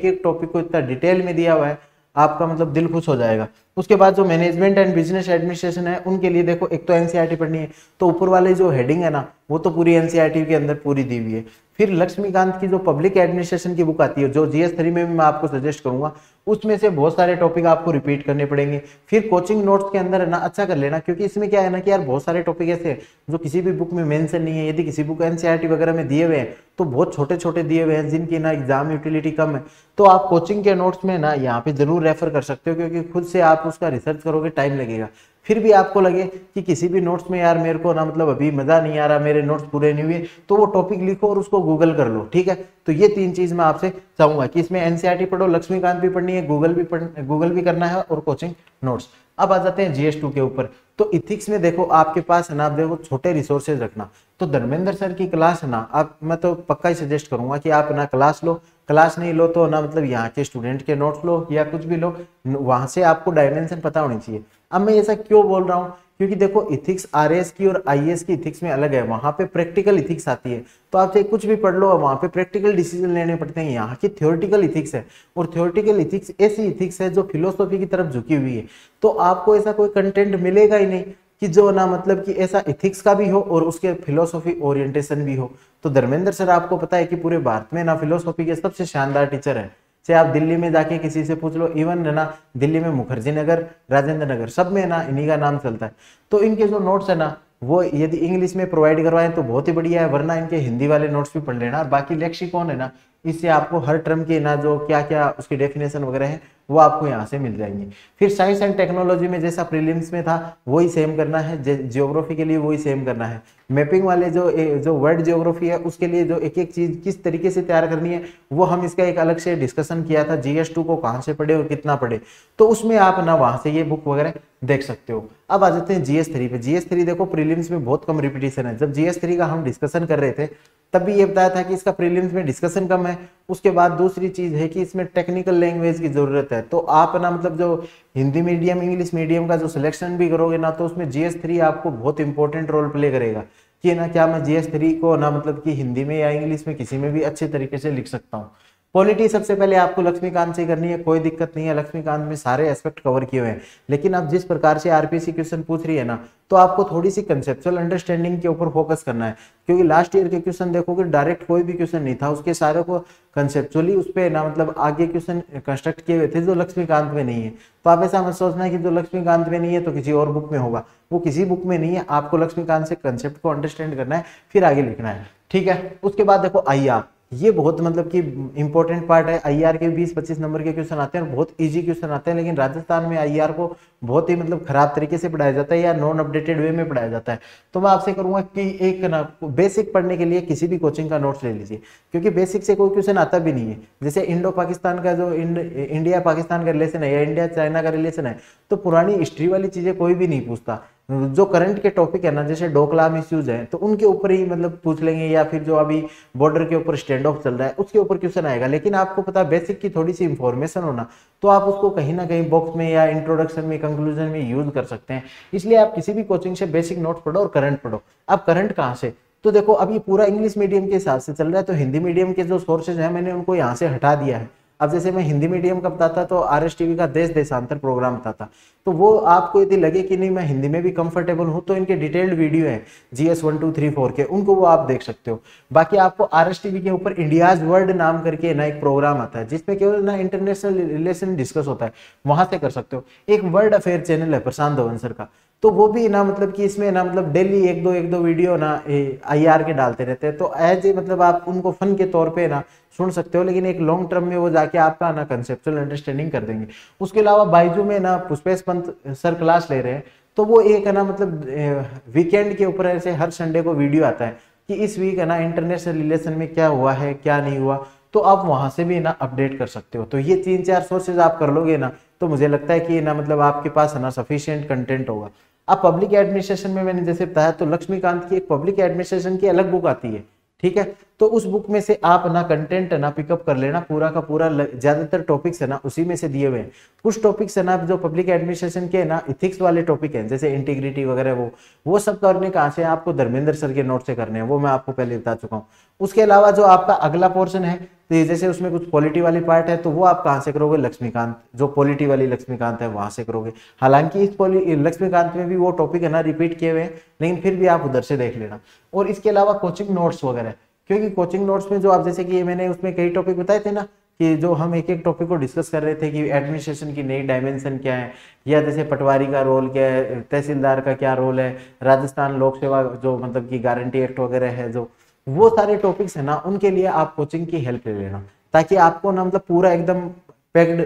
एक टॉपिक को इतना डिटेल में दिया हुआ है, आपका मतलब दिल खुश हो जाएगा। उसके बाद जो मैनेजमेंट एंड बिजनेस एडमिनिस्ट्रेशन है उनके लिए देखो एक तो एनसीईआरटी पढ़नी है, तो ऊपर वाले जो हेडिंग है ना वो तो पूरी एनसीईआरटी के अंदर पूरी दी हुई है। फिर लक्ष्मीकांत की जो पब्लिक एडमिनिस्ट्रेशन की बुक आती है, जो GS 3 में भी मैं आपको सजेस्ट करूंगा, उसमें से बहुत सारे टॉपिक आपको रिपीट करने पड़ेंगे। फिर कोचिंग नोट्स के अंदर है ना अच्छा कर लेना, क्योंकि इसमें क्या है ना कि यार बहुत सारे टॉपिक ऐसे हैं जो किसी भी बुक में मेंशन नहीं है। यदि किसी बुक एनसीईआरटी वगैरह में दिए हुए हैं तो बहुत छोटे छोटे दिए हुए हैं जिनकी ना एग्जाम यूटिलिटी कम है, तो आप कोचिंग के नोट्स में ना यहाँ पे जरूर रेफर कर सकते हो, क्योंकि खुद से आप उसका रिसर्च करोगे टाइम लगेगा। फिर भी आपको लगे कि किसी भी नोट्स में यार मेरे को ना मतलब अभी मजा नहीं आ रहा, मेरे नोट्स पूरे नहीं हुए, तो वो टॉपिक लिखो और उसको गूगल कर लो। ठीक है, तो ये 3 चीज मैं आपसे चाहूंगा कि इसमें एनसीईआरटी पढ़ो, लक्ष्मीकांत भी पढ़नी है, गूगल भी करना है, और कोचिंग नोट्स। अब आ जाते हैं GS 2 के ऊपर। तो इथिक्स में देखो आपके पास है ना, आप देखो छोटे रिसोर्सेज रखना। तो धर्मेंद्र सर की क्लास है ना, आप मैं तो पक्का ही सजेस्ट करूंगा कि आप ना क्लास लो, क्लास नहीं लो तो ना मतलब यहाँ के स्टूडेंट के नोट्स लो या कुछ भी लो, वहां से आपको डायमेंशन पता होनी चाहिए। अब मैं ऐसा क्यों बोल रहा हूँ, क्योंकि देखो इथिक्स आरएएस की और आईएएस की इथिक्स में अलग है, वहां पे प्रैक्टिकल इथिक्स आती है। तो आप चाहे कुछ भी पढ़ लो, वहां पे प्रैक्टिकल डिसीजन लेने पड़ते हैं। यहाँ की थ्योरेटिकल इथिक्स है, और थ्योरेटिकल इथिक्स ऐसी इथिक्स है जो फिलोसॉफी की तरफ झुकी हुई है। तो आपको ऐसा कोई कंटेंट मिलेगा ही नहीं कि जो ना मतलब कि ऐसा इथिक्स का भी हो और उसके फिलोसॉफी ओरिएंटेशन भी हो। तो धर्मेंद्र सर आपको पता है कि पूरे भारत में ना फिलोसॉफी के सबसे शानदार टीचर है। चाहे आप दिल्ली में जाके किसी से पूछ लो, इवन है ना दिल्ली में मुखर्जी नगर, राजेंद्र नगर, सब में ना इन्हीं का नाम चलता है। तो इनके जो नोट्स है ना वो यदि इंग्लिश में प्रोवाइड करवाएं तो बहुत ही बढ़िया है, वरना इनके हिंदी वाले नोट्स भी पढ़ लेना। और बाकी लेक्सिकॉन है ना, इससे आपको हर टर्म के ना जो क्या क्या उसकी डेफिनेशन वगैरह है वो आपको यहाँ से मिल जाएंगे। फिर साइंस एंड टेक्नोलॉजी में जैसा प्रीलिम्स में था वही सेम करना है, जियोग्राफी के लिए वही सेम करना है। मैपिंग वाले जो वर्ल्ड जियोग्राफी है उसके लिए जो एक एक चीज किस तरीके से तैयार करनी है वो हम इसका एक अलग से डिस्कशन किया था, GS2 को कहाँ से पढ़े और कितना पढ़े। तो उसमें आप ना वहां से ये बुक वगैरह देख सकते हो। अब आ जाते हैं GS3 पे। GS3 देखो प्रीलिम्स में बहुत कम रिपीटेशन है। जब GS3 का हम डिस्कशन कर रहे थे तब भी ये बताया था कि इसका प्रीलिम्स में डिस्कशन कम है। उसके बाद दूसरी चीज है कि इसमें टेक्निकल लैंग्वेज की जरूरत है। तो आप ना मतलब जो हिंदी मीडियम इंग्लिश मीडियम का जो सिलेक्शन भी करोगे ना, तो उसमें GS3 आपको बहुत इंपॉर्टेंट रोल प्ले करेगा कि ना क्या मैं GS3 को ना मतलब कि हिंदी में या इंग्लिश में किसी में भी अच्छे तरीके से लिख सकता हूँ। पॉलिटी सबसे पहले आपको लक्ष्मीकांत से करनी है, कोई दिक्कत नहीं है, लक्ष्मीकांत में सारे एस्पेक्ट कवर किए हुए हैं। लेकिन अब जिस प्रकार से आरपीसी क्वेश्चन पूछ रही है ना, तो आपको थोड़ी सी कंसेप्चुअल अंडरस्टैंडिंग के ऊपर फोकस करना है। क्योंकि लास्ट ईयर के क्वेश्चन देखोगे डायरेक्ट कोई भी क्वेश्चन नहीं था, उसके सारे को कंसेप्चुअली उस पे ना मतलब आगे क्वेश्चन कंस्ट्रक्ट किए हुए थे जो लक्ष्मीकांत में नहीं है। तो आप ऐसा मत सोचना है कि जो लक्ष्मीकांत में नहीं है तो किसी और बुक में होगा, वो किसी बुक में नहीं है। आपको लक्ष्मीकांत से कंसेप्ट को अंडरस्टैंड करना है, फिर आगे लिखना है, ठीक है। उसके बाद देखो IR, ये बहुत मतलब कि इंपॉर्टेंट पार्ट है। IR के 20-25 नंबर के क्वेश्चन आते हैं और बहुत इजी क्वेश्चन आते हैं, लेकिन राजस्थान में IR को बहुत ही मतलब खराब तरीके से पढ़ाया जाता है या नॉन अपडेटेड वे में पढ़ाया जाता है। तो मैं आपसे करूंगा कि एक ना बेसिक पढ़ने के लिए किसी भी कोचिंग का नोट्स ले लीजिए, क्योंकि बेसिक से कोई क्वेश्चन आता भी नहीं है। जैसे इंडो पाकिस्तान का जो इंडिया पाकिस्तान का रिलेशन है या इंडिया चाइना का रिलेशन है, तो पुरानी हिस्ट्री वाली चीजें कोई भी नहीं पूछता। जो करंट के टॉपिक है ना, जैसे डोकलाम इश्यूज है, तो उनके ऊपर ही मतलब पूछ लेंगे, या फिर जो अभी बॉर्डर के ऊपर स्टैंड ऑफ चल रहा है उसके ऊपर क्वेश्चन आएगा। लेकिन आपको पता बेसिक की थोड़ी सी इंफॉर्मेशन होना, तो आप उसको कहीं ना कहीं बॉक्स में या इंट्रोडक्शन में कंक्लूजन में यूज कर सकते हैं। इसलिए आप किसी भी कोचिंग से बेसिक नोट्स पढ़ो और करंट पढ़ो। अब करंट कहाँ से, तो देखो अब ये पूरा इंग्लिश मीडियम के हिसाब से चल रहा है, तो हिंदी मीडियम के जो सोर्सेज है मैंने उनको यहाँ से हटा दिया है। अब जैसे मैं हिंदी मीडियम का बताता तो RSTV का देश देशांतर प्रोग्राम बताता, तो वो आपको यदि लगे कि नहीं मैं हिंदी में भी कंफर्टेबल हूं, तो इनके डिटेल्ड वीडियो है GS 1 2 3 4 के, उनको वो आप देख सकते हो। बाकी आपको RSTV के ऊपर इंडियाज वर्ल्ड नाम करके ना एक प्रोग्राम आता है, जिसमें केवल ना इंटरनेशनल रिलेशन डिस्कस होता है, वहां से कर सकते हो। एक वर्ल्ड अफेयर चैनल है प्रशांत धवन सर का, तो वो भी ना मतलब कि इसमें ना मतलब डेली एक दो वीडियो ना IR के डालते रहते हैं। तो एज ए मतलब आप उनको फन के तौर पे ना सुन सकते हो, लेकिन एक लॉन्ग टर्म में वो जाके आपका ना कंसेप्चुअल अंडरस्टैंडिंग कर देंगे। उसके अलावा बाइजू में ना पुष्पेश पंत सर क्लास ले रहे हैं, तो वो एक है ना मतलब वीकेंड के ऊपर ऐसे हर संडे को वीडियो आता है कि इस वीक है ना इंटरनेशनल रिलेशन में क्या हुआ है क्या नहीं हुआ, तो आप वहां से भी ना अपडेट कर सकते हो। तो ये 3-4 सोर्सेज आप कर लोगे ना, तो मुझे लगता है कि ना मतलब आपके पास है ना सफिशिएंट कंटेंट होगा। अब पब्लिक एडमिनिस्ट्रेशन में मैंने जैसे बताया, तो लक्ष्मीकांत की एक पब्लिक एडमिनिस्ट्रेशन की अलग बुक आती है, ठीक है। तो उस बुक में से आप ना कंटेंट है ना पिकअप कर लेना, पूरा का पूरा ज्यादातर टॉपिक्स है ना उसी में से दिए हुए हैं। कुछ टॉपिक्स है ना जो पब्लिक एडमिनिस्ट्रेशन के ना इथिक्स वाले टॉपिक हैं, जैसे इंटीग्रिटी वगैरह, वो सब करने कहाँ से आपको धर्मेंद्र सर के नोट से करने हैं, वो मैं आपको पहले बता चुका हूँ। उसके अलावा जो आपका अगला पोर्शन है, तो जैसे उसमें कुछ पॉलिटी वाली पार्ट है, तो वो आप कहाँ से करोगे, लक्ष्मीकांत, जो पॉलिटी वाली लक्ष्मीकांत है वहां से करोगे। हालांकि इस लक्ष्मीकांत में भी वो टॉपिक है ना रिपीट किए हुए हैं, लेकिन फिर भी आप उधर से देख लेना। और इसके अलावा कोचिंग नोट्स वगैरह, क्योंकि कोचिंग नोट्स में जो आप जैसे कि मैंने उसमें कई टॉपिक बताए थे ना, कि जो हम एक एक टॉपिक को डिस्कस कर रहे थे कि एडमिनिस्ट्रेशन की नई डायमेंशन क्या है, या जैसे पटवारी का रोल क्या है, तहसीलदार का क्या रोल है, राजस्थान लोक सेवा जो मतलब कि गारंटी एक्ट वगैरह है, जो वो सारे टॉपिक्स है ना, उनके लिए आप कोचिंग की हेल्प ले लेना, ताकि आपको ना मतलब पूरा एकदम पैक्ड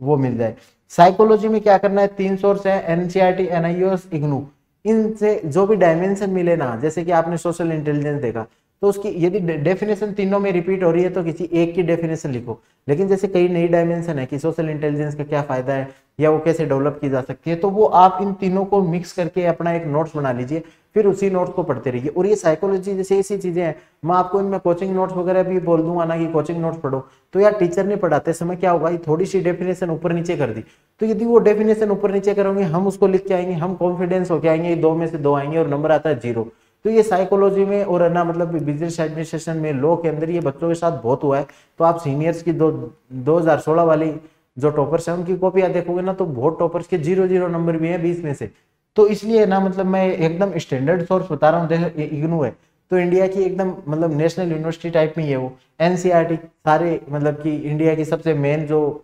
वो मिल जाए। साइकोलॉजी में क्या करना है, 3 सोर्स है, NCERT, NIOS, IGNOU। इनसे जो भी डायमेंशन मिले ना, जैसे कि आपने सोशल इंटेलिजेंस देखा, तो उसकी यदि डेफिनेशन तीनों में रिपीट हो रही है तो किसी एक की डेफिनेशन लिखो। लेकिन जैसे कई नई डायमेंशन है कि सोशल इंटेलिजेंस का क्या फायदा है या वो कैसे डेवलप की जा सकती है, तो वो आप इन तीनों को मिक्स करके अपना एक नोट्स बना लीजिए, फिर उसी नोट्स को पढ़ते रहिए। और ये साइकोलॉजी जैसे ऐसी चीजें हैं, मैं आपको इनमें कोचिंग नोट्स वगैरह भी बोल दूंगा ना कि कोचिंग नोट्स पढ़ो, तो यार टीचर ने पढ़ाते समय क्या होगा, ये थोड़ी सी डेफिनेशन ऊपर नीचे कर दी, तो यदि वो डेफिनेशन ऊपर नीचे करोगे, हम उसको लिख के आएंगे, हम कॉन्फिडेंस होके आएंगे, 2 में से 2 आएंगे और नंबर आता है 0। तो ये साइकोलॉजी में और ना मतलब बिजनेस एडमिनिस्ट्रेशन में, लॉ के अंदर ये बच्चों के साथ बहुत हुआ है। तो आप सीनियर्स की 2016 वाली जो टॉपर्स हैं उनकी कॉपियां देखोगे ना, तो बहुत टॉपर्स के 0 नंबर भी हैं 20 में से। तो इसलिए ना मतलब मैं एकदम स्टैंडर्ड सोर्स बता रहा हूँ, जैसे इग्नू है तो इंडिया की एकदम मतलब नेशनल यूनिवर्सिटी टाइप में ही है वो। एनसीईआरटी सारे मतलब कि इंडिया की सबसे मेन जो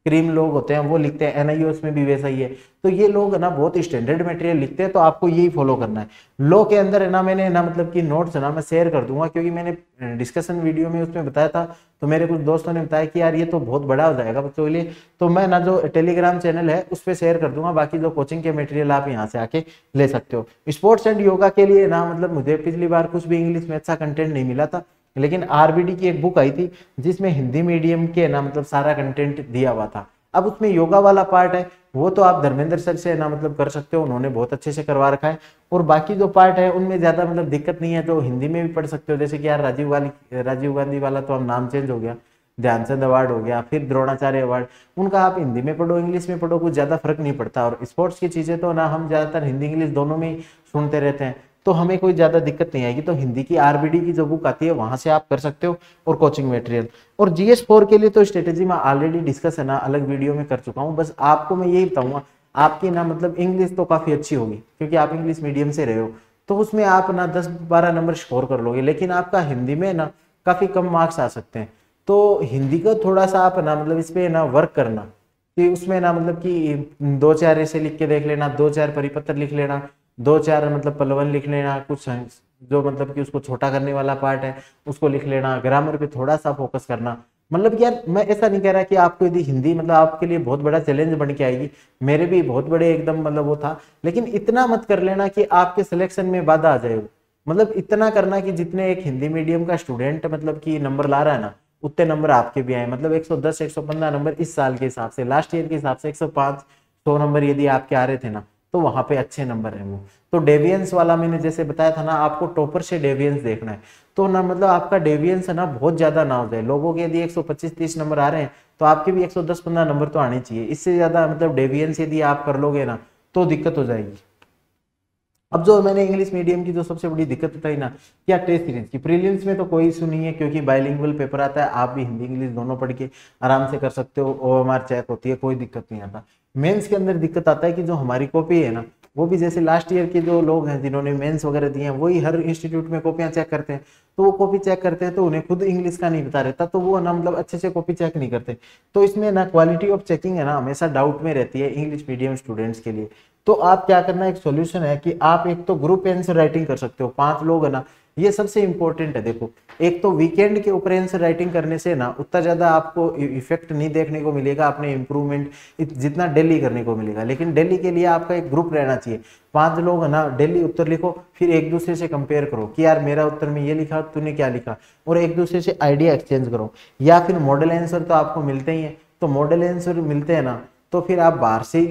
क्रीम लोग होते हैं वो लिखते हैं, एनआईओएस में भी वैसा ही है। तो ये लोग ना बहुत स्टैंडर्ड मटेरियल लिखते हैं, तो आपको यही फॉलो करना है। लॉ के अंदर है ना, मैंने ना मतलब कि नोट्स है ना मैं शेयर कर दूंगा, क्योंकि मैंने डिस्कशन वीडियो में उसमें बताया था, तो मेरे कुछ दोस्तों ने बताया कि यार ये तो बहुत बड़ा हो जाएगा बच्चों के लिए, तो मैं ना जो टेलीग्राम चैनल है उस पर शेयर कर दूंगा। बाकी जो कोचिंग के मटेरियल आप यहाँ से आके ले सकते हो। स्पोर्ट्स एंड योगा के लिए ना मतलब मुझे पिछली बार कुछ भी इंग्लिश में अच्छा कंटेंट नहीं मिला था, लेकिन आरबीडी की एक बुक आई थी जिसमें हिंदी मीडियम के ना मतलब सारा कंटेंट दिया हुआ था। अब उसमें योगा वाला पार्ट है, वो तो आप धर्मेंद्र सर से ना मतलब कर सकते हो, उन्होंने बहुत अच्छे से करवा रखा है। और बाकी जो पार्ट है उनमें ज्यादा मतलब दिक्कत नहीं है, तो हिंदी में भी पढ़ सकते हो। जैसे कि यार राजीव गांधी वाला तो अब नाम चेंज हो गया, ध्यानचंद अवार्ड हो गया, फिर द्रोणाचार्य अवार्ड, उनका आप हिंदी में पढ़ो इंग्लिश में पढ़ो, कुछ ज्यादा फर्क नहीं पड़ता। और स्पोर्ट्स की चीजें तो ना हम ज्यादातर हिंदी इंग्लिश दोनों में ही सुनते रहते हैं, तो हमें कोई ज्यादा दिक्कत नहीं आएगी। तो हिंदी की आरबीडी की जो बुक आती है वहां से आप कर सकते हो, और कोचिंग मटेरियल। और जीएस4 के लिए तो स्ट्रेटेजी मैं ऑलरेडी डिस्कस है ना अलग वीडियो में कर चुका हूँ। बस आपको मैं यही बताऊंगा, आपकी ना मतलब इंग्लिश तो काफी अच्छी होगी क्योंकि आप इंग्लिश मीडियम से रहे हो, तो उसमें आप ना 10-12 नंबर स्कोर कर लोगे। लेकिन आपका हिंदी में ना काफी कम मार्क्स आ सकते हैं, तो हिंदी को थोड़ा सा आप ना मतलब इस पे ना वर्क करना कि उसमें ना मतलब कि 2-4 ऐसे लिख के देख लेना, 2-4 परिपत्र लिख लेना, 2-4 मतलब पलवन लिख लेना, कुछ जो मतलब कि उसको छोटा करने वाला पार्ट है उसको लिख लेना, ग्रामर पे थोड़ा सा फोकस करना। मतलब कि यार मैं ऐसा नहीं कह रहा कि आपको यदि हिंदी मतलब आपके लिए बहुत बड़ा चैलेंज बन के आएगी, मेरे भी बहुत बड़े एकदम मतलब वो था, लेकिन इतना मत कर लेना कि आपके सिलेक्शन में बाधा आ जाए। मतलब इतना करना कि जितने एक हिंदी मीडियम का स्टूडेंट मतलब कि नंबर ला रहा है ना, उतने नंबर आपके भी आए। मतलब 110-115 नंबर इस साल के हिसाब से, लास्ट ईयर के हिसाब से 105-100 नंबर यदि आपके आ रहे थे ना, तो वहां पे अच्छे नंबर है वो। तो डेवियंस वाला मैंने जैसे बताया था ना, आपको टॉपर से डेवियंस देखना है, तो ना मतलब आपका डेवियंस है ना बहुत ज्यादा ना हो जाए। लोगों के यदि 125-30 नंबर आ रहे हैं तो आपके भी 110-15 नंबर तो आने चाहिए। इससे ज्यादा मतलब डेवियंस यदि आप कर लोगे ना तो दिक्कत हो जाएगी। अब जो मैंने इंग्लिश मीडियम की जो सबसे बड़ी दिक्कत बताई ना, क्या टेस्ट सीरीज की, प्रीलिम्स में तो कोई इशू नहीं है क्योंकि बाइलिंगुअल पेपर आता है, आप भी हिंदी इंग्लिश दोनों पढ़ के आराम से कर सकते हो, ओएमआर चेक होती है, कोई दिक्कत नहीं आता। मेंस के अंदर दिक्कत आता है कि जो हमारी कॉपी है ना, वो भी जैसे लास्ट ईयर के जो लोग हैं जिन्होंने मेंस वगैरह दिए हैं, वही हर इंस्टीट्यूट में कॉपियां चेक करते हैं, तो वो कॉपी चेक करते हैं तो उन्हें खुद इंग्लिश का नहीं पता रहता, तो वो ना मतलब अच्छे से कॉपी चेक नहीं करते। तो इसमें ना क्वालिटी ऑफ चेकिंग है ना हमेशा डाउट में रहती है इंग्लिश मीडियम स्टूडेंट्स के लिए। तो आप क्या करना, एक सॉल्यूशन है कि आप एक तो ग्रुप आंसर राइटिंग कर सकते हो, 5 लोग है ना, ये सबसे इंपॉर्टेंट है। देखो एक तो वीकेंड के ऊपर आंसर राइटिंग करने से ना उतना ज्यादा आपको इफेक्ट नहीं देखने को मिलेगा, अपने इंप्रूवमेंट जितना डेली करने को मिलेगा। लेकिन डेली के लिए आपका एक ग्रुप रहना चाहिए, 5 लोग है ना, डेली उत्तर लिखो, फिर एक दूसरे से कंपेयर करो कि यार मेरा उत्तर में ये लिखा, तूने क्या लिखा, और एक दूसरे से आइडिया एक्सचेंज करो। या फिर मॉडल आंसर तो आपको मिलते ही है, तो मॉडल आंसर मिलते हैं ना, तो फिर आप बाहर से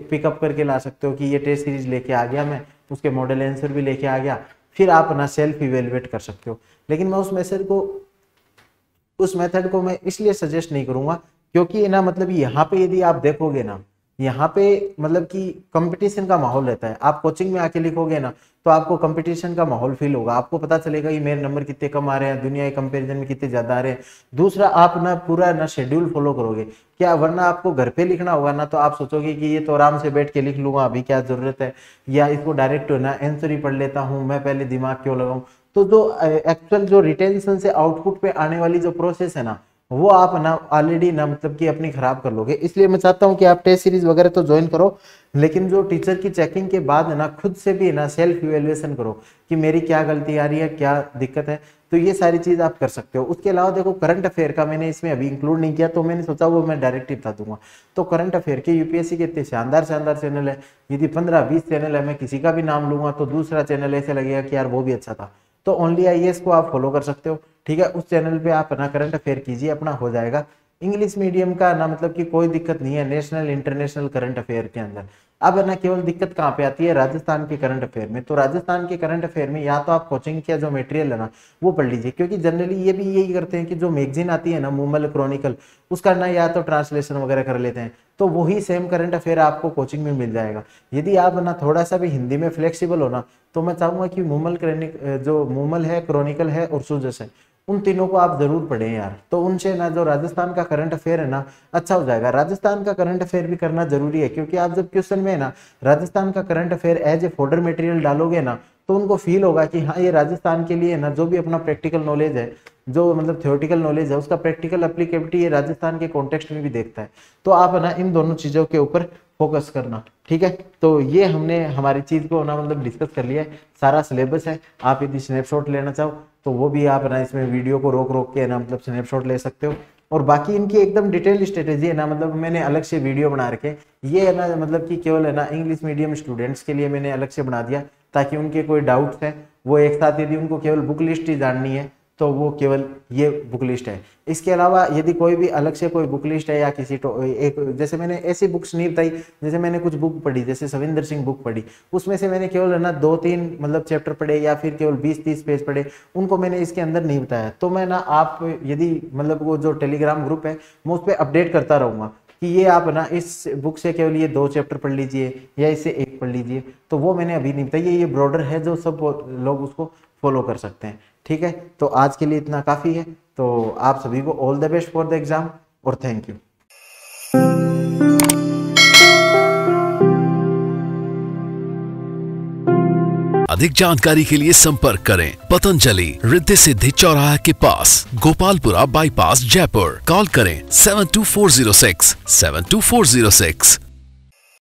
पिकअप करके ला सकते हो कि ये टेस्ट सीरीज लेके आ गया मैं, उसके मॉडल आंसर भी लेके आ गया, फिर आप अपना सेल्फ इवेलुएट कर सकते हो। लेकिन मैं उस मेथड को मैं इसलिए सजेस्ट नहीं करूंगा क्योंकि ना मतलब यहाँ पे यदि आप देखोगे ना, यहाँ पे मतलब कि कंपटीशन का माहौल रहता है। आप कोचिंग में आके लिखोगे ना तो आपको कंपटीशन का माहौल फील होगा, आपको पता चलेगा कि मेरे नंबर कितने कम आ रहे हैं, दुनिया के कंपैरिजन में कितने ज्यादा आ रहे हैं। दूसरा, आप ना पूरा ना शेड्यूल फॉलो करोगे क्या, वरना आपको घर पे लिखना होगा ना तो आप सोचोगे कि ये तो आराम से बैठ के लिख लूंगा, अभी क्या जरूरत है, या इसको डायरेक्ट ना आंसर ही पढ़ लेता हूँ, मैं पहले दिमाग क्यों लगाऊं। तो जो एक्चुअल जो रिटेंशन से आउटपुट पे आने वाली जो प्रोसेस है ना, वो आप ना ऑलरेडी ना मतलब कि अपनी खराब कर लोगे। इसलिए मैं चाहता हूं कि आप टेस्ट सीरीज वगैरह तो ज्वाइन करो, लेकिन जो टीचर की चेकिंग के बाद है ना खुद से भी ना सेल्फ इवेल्युएशन करो कि मेरी क्या गलती आ रही है, क्या दिक्कत है। तो ये सारी चीज आप कर सकते हो। उसके अलावा देखो करंट अफेयर का मैंने इसमें अभी इंक्लूड नहीं किया, तो मैंने सोचा वो मैं डायरेक्ट ही बता दूंगा। तो करंट अफेयर के यूपीएससी के इतने शानदार शानदार चैनल है, यदि 15-20 चैनल है, मैं किसी का भी नाम लूंगा तो दूसरा चैनल ऐसे लगेगा कि यार वो भी अच्छा था। तो ओनली आईएएस को आप फॉलो कर सकते हो, ठीक है। उस चैनल पे आप अपना करंट अफेयर कीजिए, अपना हो जाएगा। इंग्लिश मीडियम का ना मतलब कि कोई दिक्कत नहीं है नेशनल इंटरनेशनल करंट अफेयर के अंदर। अब है ना केवल दिक्कत कहाँ पे आती है, राजस्थान के करंट अफेयर में। तो राजस्थान के करंट अफेयर में या तो आप कोचिंग का जो मटेरियल है ना वो पढ़ लीजिए, क्योंकि जनरली ये भी यही करते हैं कि जो मैगजीन आती है ना मूमल क्रॉनिकल, उसका ना या तो ट्रांसलेशन वगैरह कर लेते हैं, तो वही सेम करंट अफेयर आपको कोचिंग में मिल जाएगा। यदि आप ना थोड़ा सा भी हिंदी में फ्लेक्सिबल हो ना, तो मैं चाहूंगा कि मूमल है, क्रॉनिकल है और सुजस है, उन तीनों को आप जरूर पढ़ें यार। तो उनसे ना जो राजस्थान का करंट अफेयर है ना अच्छा हो जाएगा। राजस्थान का करंट अफेयर भी करना जरूरी है, क्योंकि आप जब क्वेश्चन में ना राजस्थान का current affair as a folder material डालोगे ना, तो उनको फील होगा कि हाँ ये राजस्थान के लिए ना जो भी अपना प्रैक्टिकल नॉलेज है, जो मतलब थ्योरेटिकल नॉलेज है, उसका प्रैक्टिकल एप्लीकेबिलिटी ये राजस्थान के कॉन्टेक्स्ट में भी देखता है। तो आप ना इन दोनों चीजों के ऊपर फोकस करना, ठीक है। तो ये हमने हमारी चीज को ना मतलब डिस्कस कर लिया है, सारा सिलेबस है। आप यदि स्नैपशॉट लेना चाहो तो वो भी आप ना इसमें वीडियो को रोक रोक के ना मतलब स्नैपशॉट ले सकते हो। और बाकी इनकी एकदम डिटेल स्ट्रेटेजी है ना, मतलब मैंने अलग से वीडियो बना रखे, ये है ना मतलब कि केवल है ना इंग्लिश मीडियम स्टूडेंट्स के लिए मैंने अलग से बना दिया, ताकि उनके कोई डाउट्स है वो एक साथ, यदि उनको केवल बुक लिस्ट ही जाननी है तो वो केवल ये बुक लिस्ट है। इसके अलावा यदि कोई भी अलग से कोई बुक लिस्ट है या किसी एक, जैसे मैंने ऐसी बुक्स नहीं बताई, जैसे मैंने कुछ बुक पढ़ी, जैसे सविंदर सिंह बुक पढ़ी, उसमें से मैंने केवल है ना 2-3 मतलब चैप्टर पढ़े या फिर केवल 20-30 पेज पढ़े, उनको मैंने इसके अंदर नहीं बताया। तो मैं ना आप यदि मतलब वो जो टेलीग्राम ग्रुप है मैं उस पर अपडेट करता रहूंगा कि ये आप ना इस बुक से केवल ये 2 चैप्टर पढ़ लीजिए या इससे 1 पढ़ लीजिए, तो वो मैंने अभी नहीं बताया। ये ब्रॉडर है जो सब लोग उसको फॉलो कर सकते हैं, ठीक है। तो आज के लिए इतना काफी है। तो आप सभी को all the best for the exam और थैंक यू। अधिक जानकारी के लिए संपर्क करें पतंजलि रिद्धि सिद्धि चौराहा के पास, गोपालपुरा बाईपास, जयपुर। कॉल करें 72406 72406।